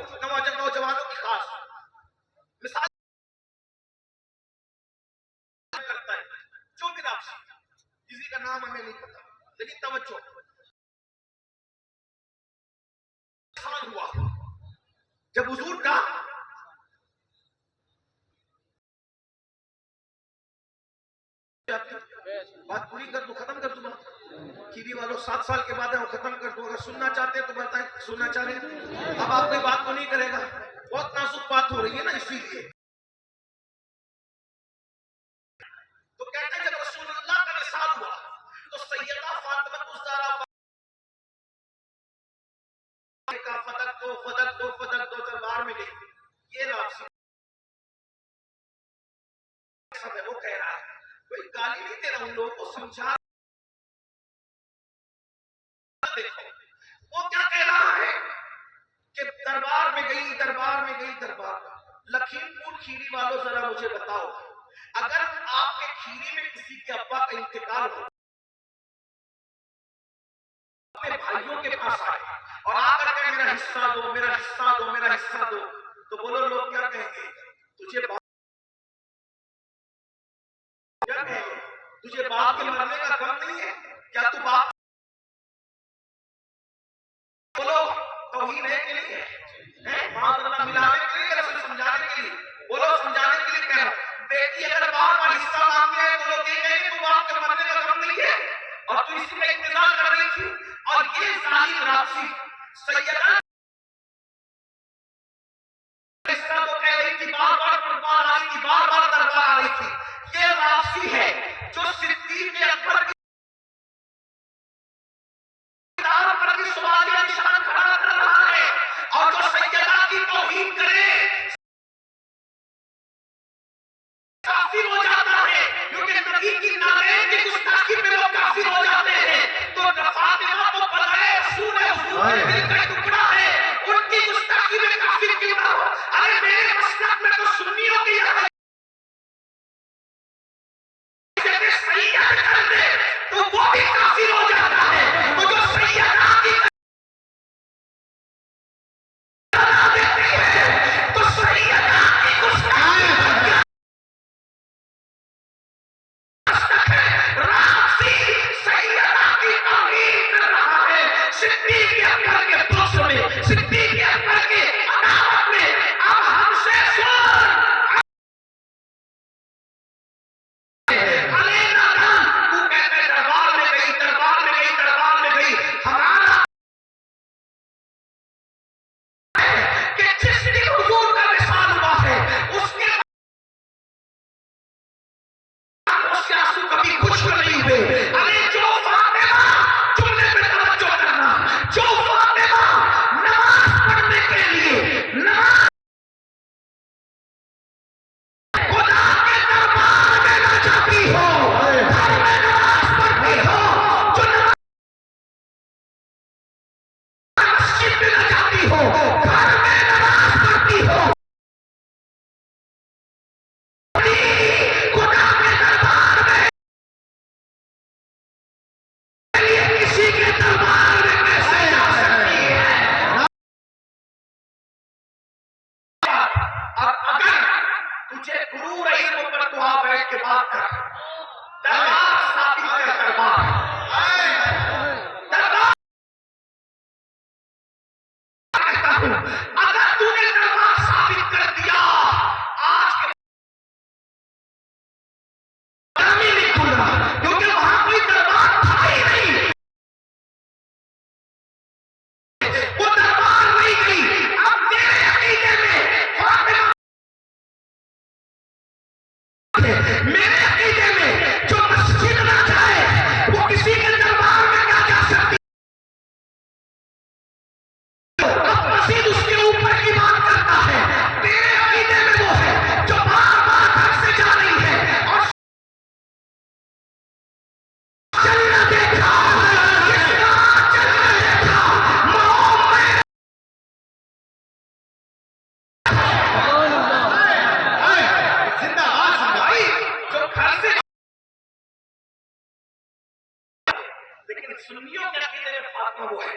نوجوانوں کی خاص مثال کرتا ہے جو بھی رافضی کسی کا نام ہمیں نہیں پتا لیکن توجہ سال ہوا جب حضور کا بات پوری کر دو ختم کر دو کیوی والوں 7 سال کے بعد ہے وہ ختم کر دو اگر سننا چاہتے ہیں تو بتائیں سننا چاہ رہے ہیں اب آپ کوئی بات تو نہیں کرے گا بہت نازک بات ہو رہی ہے نا اسی لیے تو کہتے ہیں جب رسول اللہ کا وصال ہوا تو سیدہ فاطمہ الزہرا کا فدق دو دربار میں گئی یہ رافضی سب ہے وہ کہہ رہا ہے کوئی گالی نہیں دے رہا ان لوگوں کو سمجھا دیکھو وہ کیا کہہ رہا ہے کہ دربار میں گئی لکھیم پور کھیری والوں ذرا مجھے بتاؤ اگر آپ کے کھیری میں کسی کے ابا کا انتقال ہو اپنے بھائیوں کے پاس آئے اور آ کر کے میرا حصہ دو تو بولو لوگ کیا کہیں گے تجھے باپ کے مرنے کا غم نہیں ہے کیا تو باپ بولو توہین ہے کہ نہیں ہے معاذ اللہ ملانے کے لیے رسول سمجھانے کے لیے بولو سمجھانے کے لیے کہہ رہا ہوں بیٹی اگر باپ کا حصہ مانگتے ہیں تو لوگ یہ کہیں گے تو باپ کے مرنے کا غم نہیں ہے اور تو اسی کا انتظار کر رہی تھی اور یہ ظالم رافضی سیدہ حصہ تو کہہ رہی تھی بار بار دربار آ رہی تھی یہ رافضی ہے جو صدیق اکبر کی سوالیہ نشان کھڑا کر رہا ہے اور جو سیدہ کی توہین کرے کافر ہو جاتا ہے کیونکہ نبی کی نارین کی گستاخی پہ لوگ کافر ہو جاتے ہیں تو فاطمہ تو پتہ ہے رسول حضور کا ٹکڑا ہے ان کی گستاخی میں کافر کیوں نہ ہو ارے میرے مسلک میں تو سنیوں کی صحیح کر دے لیکن سنیوں کے عقیدے میں فاطمہ وہ ہے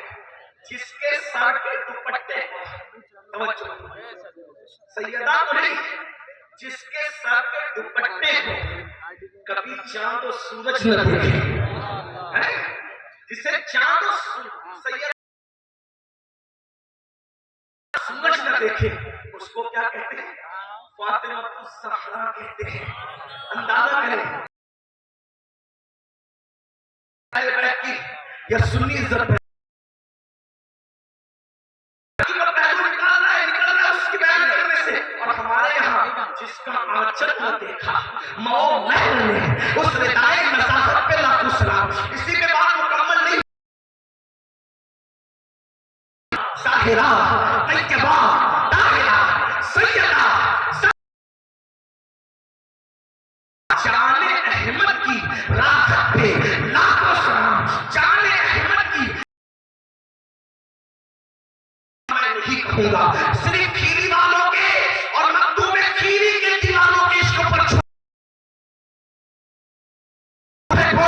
جس کے سر کے دوپٹے توجہ سیدہ تو نہیں جس کے سر کے دوپٹے کو کبھی چاند و سورج نہ دیکھے جسے چاند و سیدہ سورج نہ دیکھے اس کو کیا کہتے ہیں فاطمہ الزہرا کہتے ہیں اندازہ کریں کی یا سنی عزت نکال رہا ہے اس کی بیان کرنے سے اور ہمارے یہاں جس کا آنچل نہ دیکھا مئو محل نے اس ردائے نزاکت پہ لاکھوں سلام اسی کے بعد مکمل نہیں ظاہرہ طیبہ طاہرہ سیدہ جان احمد کی راحت پہ لاکھوں سلام جان احمد کی میں نہیں کہوں گا صرف کھیری والوں کے اور مکتوب کھیری کے دیوانوں کے عشق پر چھوڑ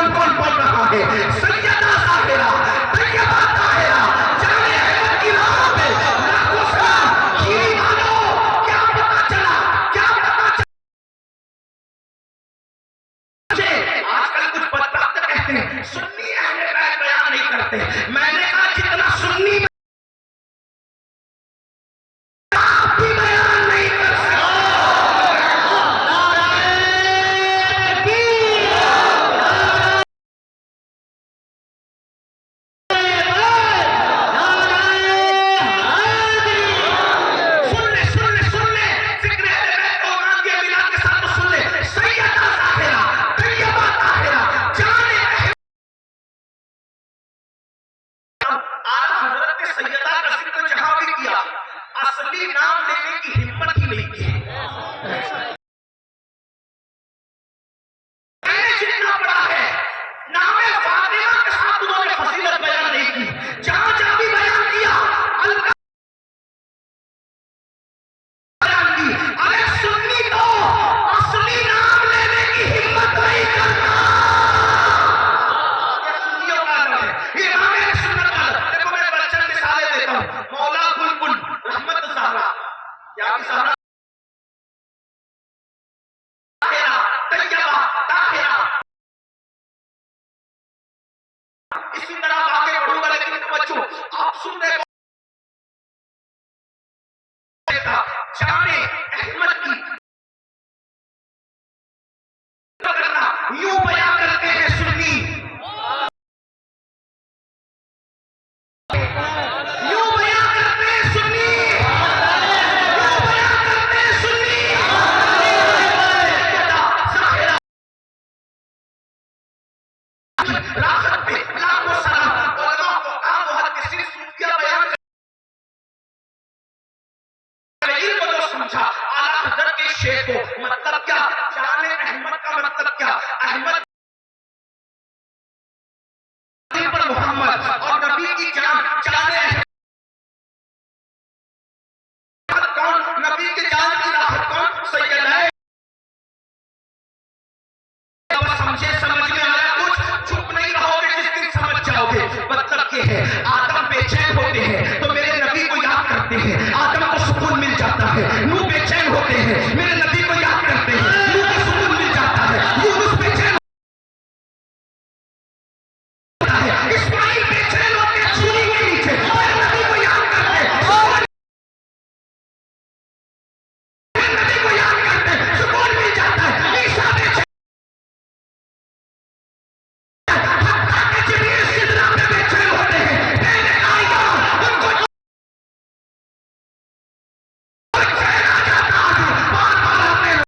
کون بول رہا ہے سیدہ ظاہرہ طیبہ طاہرہ جان احمد کی راہ پہ لاکھوں سلام کھیری والوں کیا پتا چلا آج کل کچھ بدبخت کہتے ہیں سنی اہل بیت بیان نہیں کرتے میں نے کہا جتنا سنی آپ بھی بیان نہیں کر سن لے ذکر اہل بیت کو مان کے ملاد کے ساتھ تو سن لے سیدہ ظاہرہ طیبہ طاہرہ جان اعلیٰ حضرت سیدہ کا ذکر جہاں بھی کیا اصلی نام لینے کی ہمت ہی نہیں کی میں نے جتنا پڑھا ہے نام فاطمہ کے ساتھ انہوں نے فضیلت بیان نہیں کی جہاں جہاں بھی بیان کیا القا بیان کی ارے سنی تو اصلی نام لینے کی ہمت نہیں کرتا یہ سنیوں کا عالم ہے یہ امام اہل سنت کا عالم دیکھو میں چند مثالیں دیتا ہوں مولا بلبل رحمت زہرا کیا کی زہرا طاہرہ طیبہ طاہرہ اسی طرح آگے بڑھوں گا لیکن توجہ آپ سن رہے جان احمد کی کرنا یوں بیان کرتے ہیں سنی یوں بیان کرتے ہیں سنی یوں بیان کرتے ہیں سنی ظاہرہ راحت پہ لاکھوں سلام علماء کو کام محدثین صوفیہ بیان علم جو سمجھا اعلیٰ حضرت کے شیخ کو مطلب کیا جان احمد کا مطلب کیا احمد پر محمد اور نبی کی جان احمد کون نبی کی جان کی راحت کون سیدہ ہے سمجھے سمجھ میں آیا کچھ چپ نہیں رہو گے جس دن سمجھ جاؤ گے مطلب یہ ہے آدم بے چین ہوتے ہیں تو میرے نبی کو یاد کرتے ہیں آدم کو سکون مل جاتا ہے نوح بے چین ہوتے ہیں میرے نبی کو یاد کرتے ہیں نوح کو سکون مل جاتا ہے یونس بے چین ہوتا ہے اسماعیل بے چین ہوتے ہیں سوری کے نیچے میرے نبی کو یاد کرتے ہیں میرے نبی کو یاد کرتے ہیں سکون مل جاتا ہے عیسیٰ بے چین جبریل سدرہ پہ بے چین ہوتے ہیں میرے آئیہ ان کو چین آ جاتا ہے بار بار آتے ہیں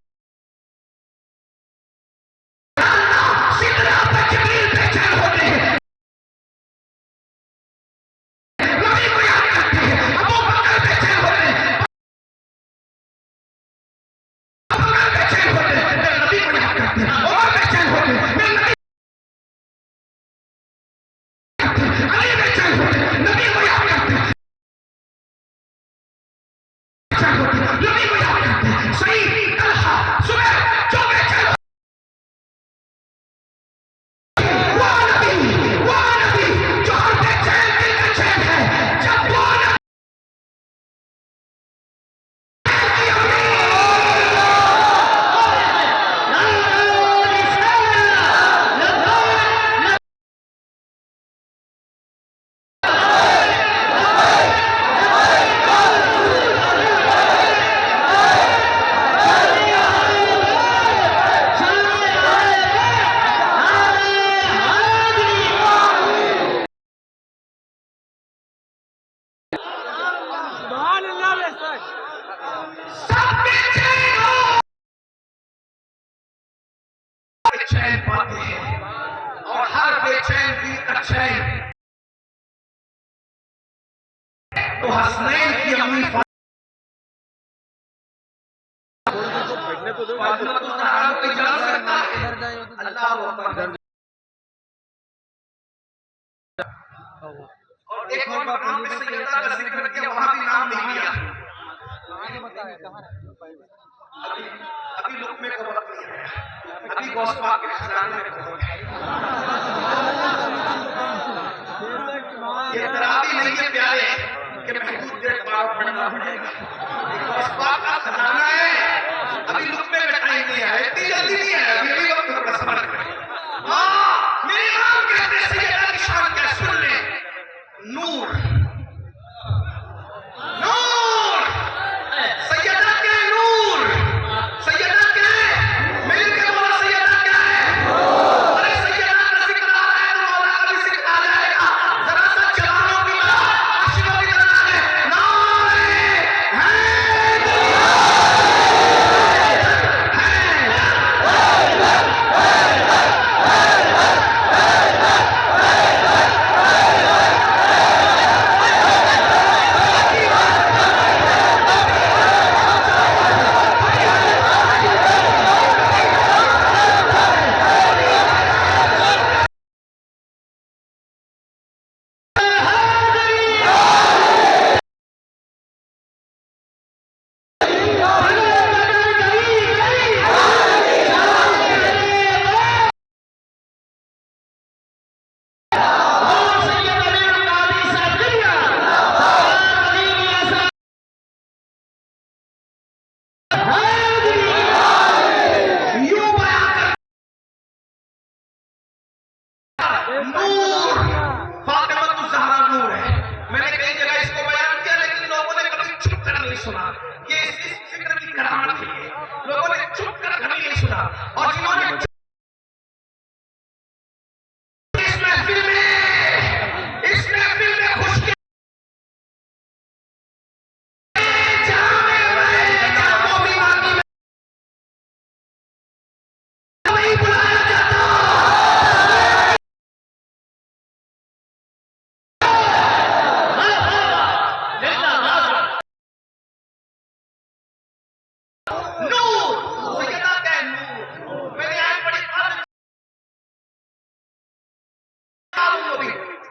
اللہ سدرہ پہ جبریل بے چین ہوتے ہیں چین پاتے ہیں اور ہر بے چین دل کا چین تو حسنین کی امی فاطمہ الزہرا کو اجازت کرتا ہے اللہ اکبر. اور ایک اور مقام پہ سیدہ کا ذکر کیا وہاں بھی نام نہیں لیا. ابھی لقمے کا وقت نہیں ہے, ابھی غوث پاک کے خزانے میں کھو گئے. یہ تراویح نہیں ہے پیارے کہ محدود دیر پار پڑھنا پڑے گا. غوث پاک کا خزانہ ہے, ابھی لقمے میں ٹائم نہیں ہے, اتنی جلدی نہیں ہے, ابھی وقت تھوڑا صبر کریں. ہاں میرے امام کہتے ہیں سیدہ کی شان کیا سن لیں. نور نور سیدہ کے نور, سیدہ کے مل کے بولا سیدہ کیا ہے. ارے سیدہ کا ذکر آ رہا ہے تو مولا کا بھی ذکر آ جائے گا. ذرا سا جوانوں کی طرح عاشقوں کی طرح آگے نعرہ نور. فاطمہ الزہرا نور ہے. میں نے کئی جگہ اس کو بیان کیا لیکن لوگوں نے کبھی چھپ کر نہیں سنا. یہ اس فکر کی کرامت ہے, لوگوں نے چھپ کر کبھی نہیں سنا. اور جنہوں نے اس محفل میں خوش کیا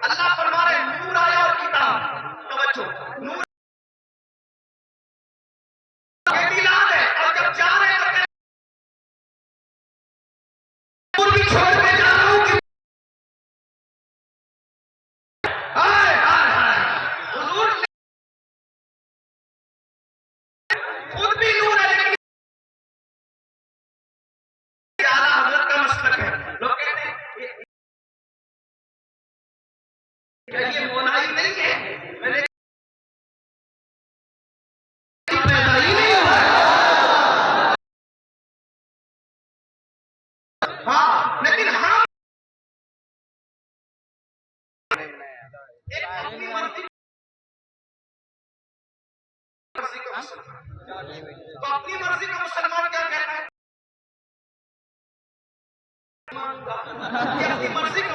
اللہ فرما رہے نور آیا اور کتاب توجہ نور یہ میلاد ہے. اور جب جا رہے ہیں نور بھی چھوڑ کے جا رہا ہوں حضور خود بھی نور ہے لیکن اعلیٰ حضرت کا مسلک ہے. لوگ کہتے ہیں کیا یہ مولائی نہیں ہے. میں نے ہاں لیکن ہم ایک اپنی مرضی کا مسلمان, تو اپنی مرضی کا مسلمان کیا کہتا ہے اپنی مرضی کا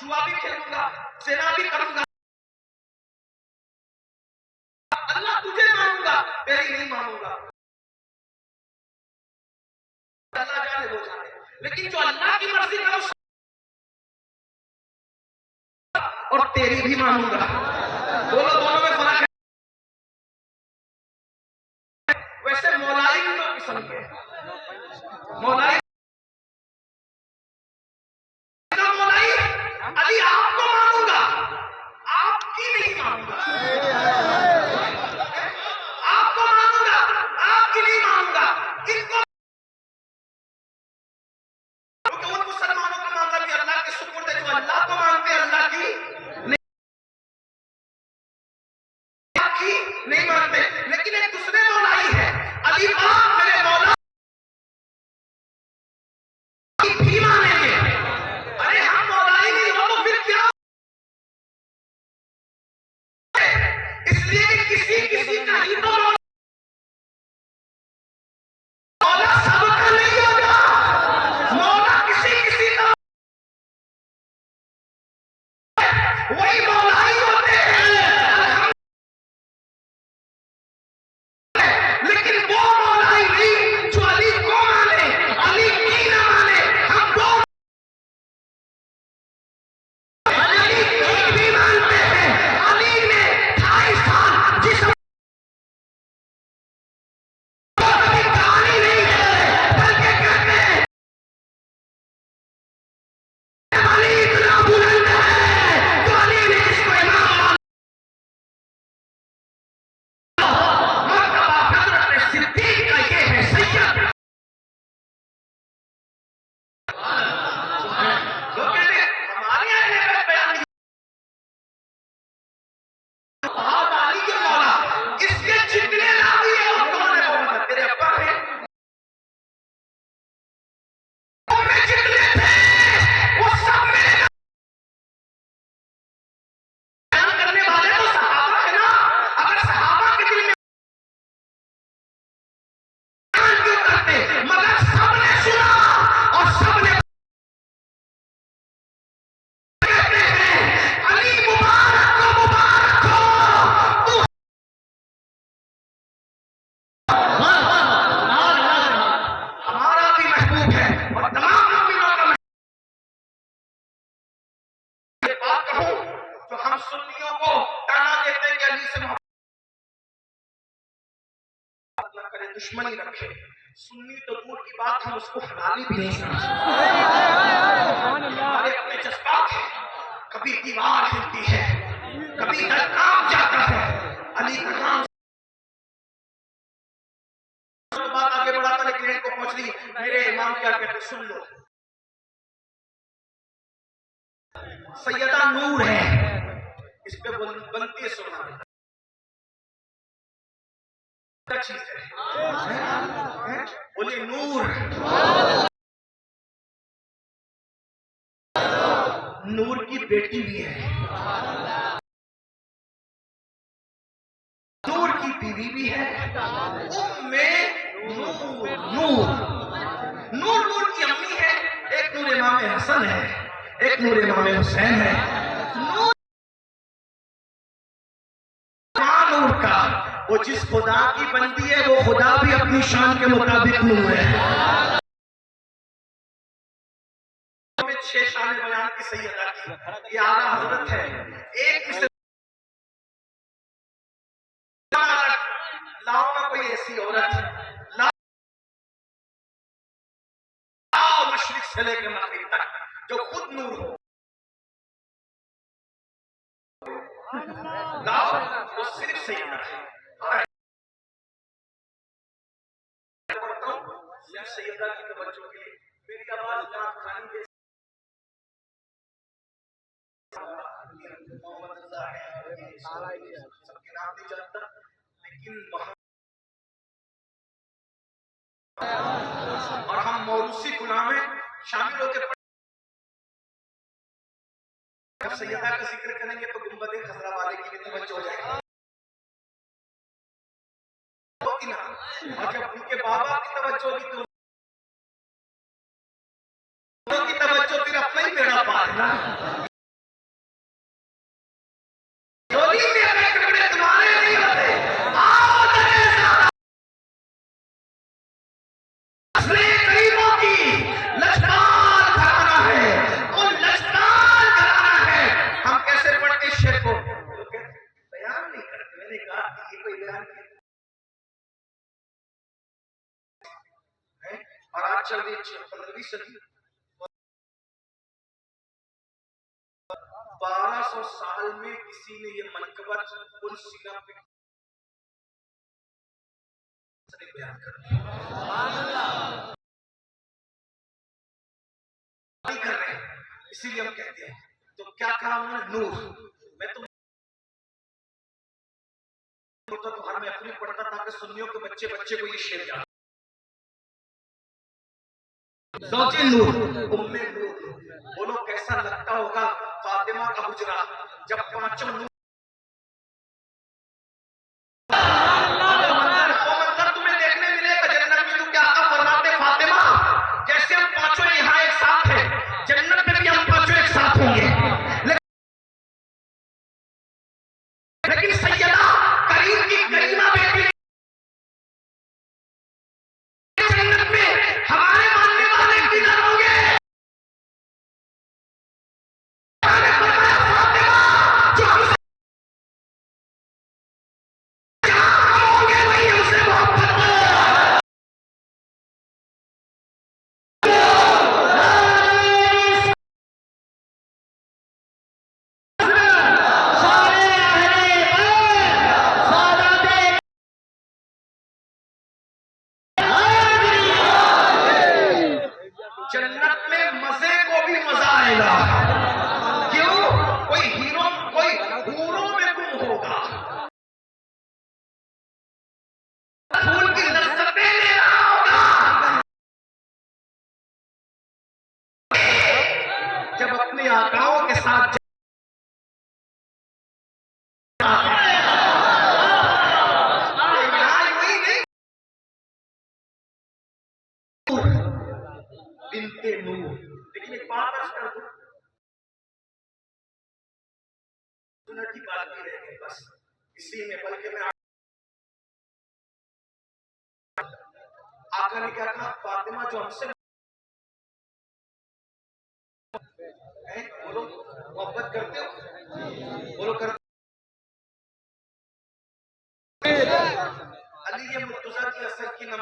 جوا بھی کھیلوں گا, زنا بھی کروں گا, اللہ تجھے مانوں گا تیری نہیں مانوں گا. اللہ جانے وہ جانے, لیکن جو اللہ کی مرضی کا اور تیری بھی مانوں گا, دونوں میں فرق ہے. ویسے مولائی بھی دو قسم کے, مولائی علی آپ کو مانوں گا, آپ کی نہیں مانوں گا. آپ کو مانوں گا, آپ کی نہیں مانوں گا. ان کو کیونکہ ان مسلمانوں کا معاملہ بھی اللہ کے سپرد ہے جو اللہ کو مانتے ہیں, اللہ کی دشمنی رکھے. سنی تو دور کی بات ہم اس کو حلالی بھی نہیں سمجھتے. ہمارے اپنے جذبات ہیں. کبھی دیوار ہلتی ہے, کبھی در کام جاتا ہے. علی کا نام بات آگے بڑھاتا لیکن ان کو پہنچ رہی. میرے امام کیا کہتے ہیں سن لو. سیدہ نور ہے, اس پہ بنتی ہے سننا. کیا چیز ہے؟ بولے نور. نور کی بیٹی بھی ہے, نور کی بیوی بھی ہے. ام نور. نور نور کی امی ہے. ایک نور امام حسن ہے, ایک نور امام حسین ہے. نور کا وہ جس خدا کی بنتی ہے وہ خدا بھی اپنی شان کے مطابق نور ہے. چھ شان بیان کی سیدہ کی, یہ اعلیٰ حضرت ہے. ایک لاؤ نہ کوئی ایسی عورت, لاؤ مشرق سے لے کے مغرب تک جو خود نور ہو. لاؤ وہ صرف سیدہ ہے. صرف سیدہ کی توجہ کے لیے میری آواز نام خانی کے محمد رضا ہے, سب کے نام نہیں جانتا لیکن اور ہم موروثی غلام ہیں. شامل ہو کے جب سیدہ کا ذکر کریں گے تو گنبد خضرا والے کی بھی توجہ ہو جائے گی. اور جب ان کے بابا کی توجہ ہوگی تو ان کی توجہ پھر اپنا ہی بیڑا پار ہے نا. اور آج چل رہی 15ویں صدی, 1200 سال میں کسی نے یہ منقبت ان سینہ پہ بیان کر رہے ہیں. اسی لیے ہم کہتے ہیں تو کیا کہا انہوں نے, نور. میں تو ہر محفل پڑھتا تھا کہ سنیوں کے بچے کو یہ شعر یاد. زوجے نور, ام نور. بولو کیسا لگتا ہوگا فاطمہ کا حجرا جب پانچوں نور. وہ منظر تمہیں دیکھنے ملے گا جنت میں. تو کیا آقا فرماتے فاطمہ جیسے ہم پانچوں یہاں ایک ساتھ ہیں, جنت میں بھی ہم پانچوں ایک ساتھ ہوں گے. لیکن سیدہ کریم کی کریمہ بیٹی جنت میں ہمارے ماننے والے کدھر ہوں گے؟ جنت میں مزے کو بھی مزہ آئے گا. کیوں؟ کوئی ہیرو کوئی حوروں میں گم ہوگا, پھول کی لذتیں لے رہا ہوگا. جب اپنے آقاؤں کے ساتھ بنتے نور. لیکن ایک بات عرض کر دوں, سنت کی بات نہیں رہ گئی بس اسی میں, بلکہ میں آقا نے کیا کہا, فاطمہ جو ہم سے بولو محبت کرتے ہو, بولو کرتے. علی یہ مرتضیٰ کی اثر کی نماز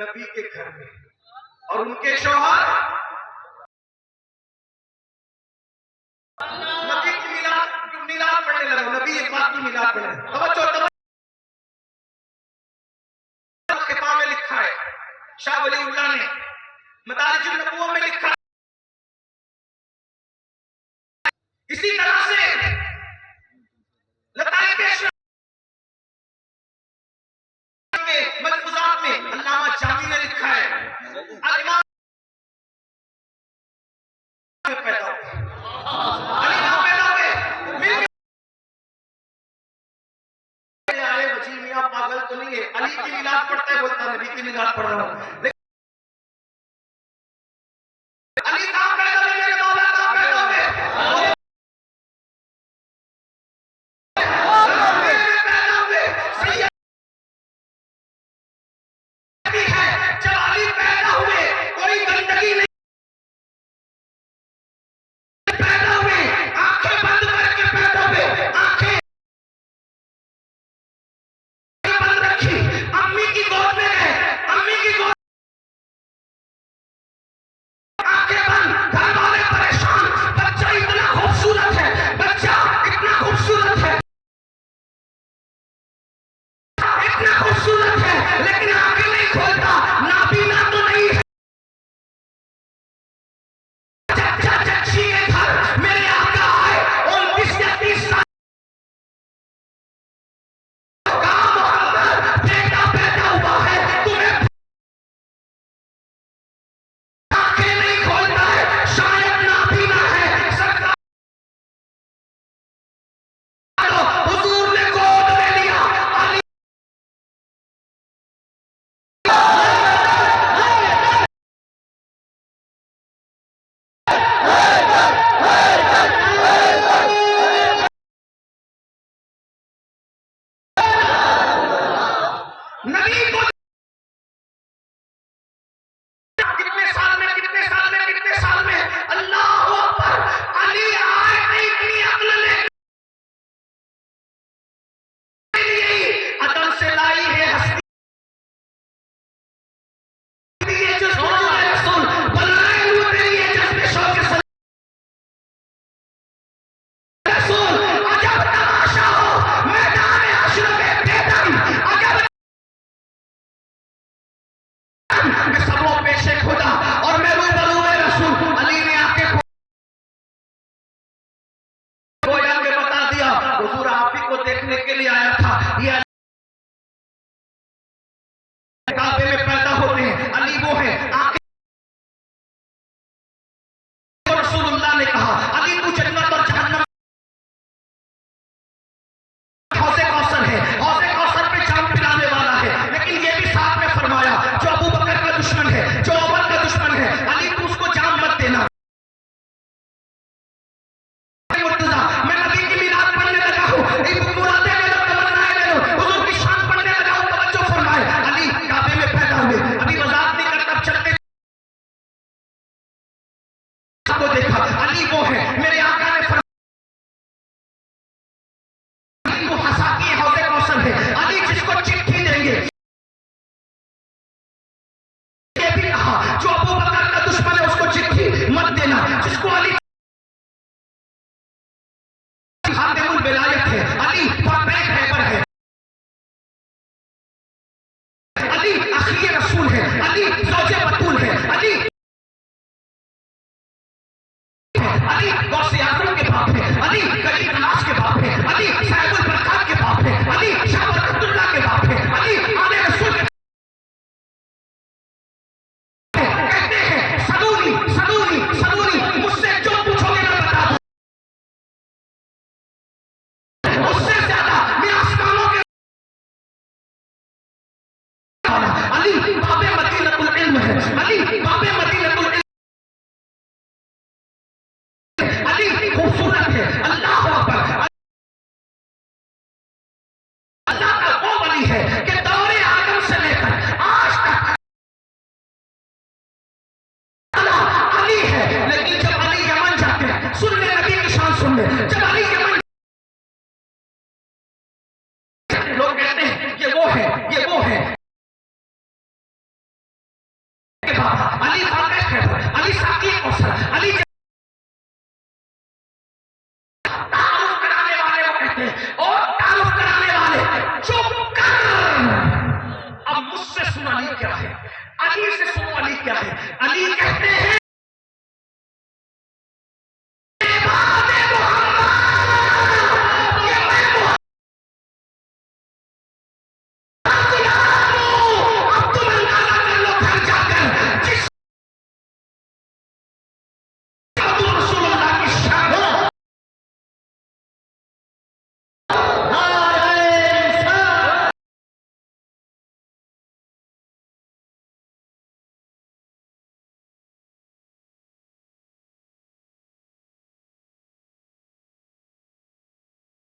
نبی کے گھر میں، اور ان کے شوہر نبی کی میلاد پڑھنے لگا. نبی ایک بات کی میلاد پڑھنے لگا. توجہ خطاب میں لکھا ہے شاہ ولی اللہ نے، مدارج النبوہ میں لکھا ہے. اسی طرح سے لطائف کے ملفوظات میں علامہ جامی نے لکھا ہے الامام پیدا ہوئے، علی نام پیدا ہوئے، آئے وجی میاں پاگل تو نہیں ہے، علی کی میلاد پڑھتا ہے، بولتا نبی کی میلاد پڑھ رہا ہوں. علی کہاں پیدا ہوئے؟ میرے مولا کہاں پیدا ہوئے؟ جب علی پیدا ہوئے کوئی گندگی نہیں پیدا ہوئے، آنکھیں بند کر کے پیدا ہوئے، آنکھیں بند رکھی، امی کی گود میں گئے، امی کی گود آنکھیں بند، گھر والے پریشان، بچہ اتنا خوبصورت ہے، بچہ اتنا خوبصورت ہے، اتنا خوبصورت ہے، لیکن آنکھیں نہیں کھولتا، نابینا تو نہیں ہے. چچی کے گھر میرے آقا آئے، 29 یا 30 سال کہا محمد بیٹا پیدا ہوا ہے، تمہیں آنکھیں نہیں کھولتا ہے، شاید نابینا ہے. سرکار حضور نے گود میں لیا، علی نبی کو کتنے سال میں اللہ اکبر، علی آئے اتنی عقل لے لیے عقل سے لائی ہے ہستی یہ جو رسول بلائے ہوئے تیری یہ جذب شوق رسول. عجب تماشا ہو میدان حشر میں بیدم، عجب میں سبوں پیش خدا اور میں روبرو رسول. علی نے آ کے گویا کے بتا دیا حضور آپ ہی کو دیکھنے کے لیے آیا تھا. یہ کعبے میں پیدا ہوتے ہیں، علی وہ ہے. آنکھیں رسول اللہ نے کہا علی تو جنت اور جہنم حوض کوثر ہے، حوض کوثر پہ جام پلانے والا ہے. لیکن یہ بھی ساتھ میں فرمایا جو ابو بکر کا دشمن ہے، جو عمر کا دشمن ہے، علی تو اس کو جام مت دینا. میں نبی کی میلاد پڑھنے لگا ہوں، مرادیں لے لو، تمنائیں لے لو، حضور کی شان پڑھنے لگا ہوں. توجہ فرمائے علی کعبے میں پیدا ہوئے، ابھی وضاحت نہیں کرتا، چلتے کو دیکھا. علی وہ ہے میرے آقا نے علی کو ہنسا کے حوض کوثر ہے. علی جس کو چٹھی دیں گے یہ بھی کہا جو ابو بکر کا دشمن ہے اس کو چٹھی مت دینا. جس کو علی خاتم الولایت ہے، علی پاک خیبر ہے، علی اخی رسول ہے، علی زوج بطول ہے، علی غوث اعظم کے باپ ہے، علی غریب نواز کے باپ ہے، علی صاحب البرکات کے باپ ہے، علی شاہ برکت اللہ کے باپ ہے، علی آل رسول کے کہتے ہیں سدونی سدونی سدونی، مجھ سے جو پوچھو گے میں بتا دوں، اس سے زیادہ میں آسمانوں کے علی باب مدینۃ العلم ہے، علی باب مدینۃ العلم، علی خوبصورت ہے. اللہ اکبر، اللہ کا وہ ولی ہے کہ دور آدم سے لے کر آج تک علی ہے. لیکن جب علی یمن جاتے ہیں، سن لے نبی کی شان سن لے، جب علی یمن لوگ کہتے ہیں یہ وہ ہے علی سے سنو علی کیا ہے.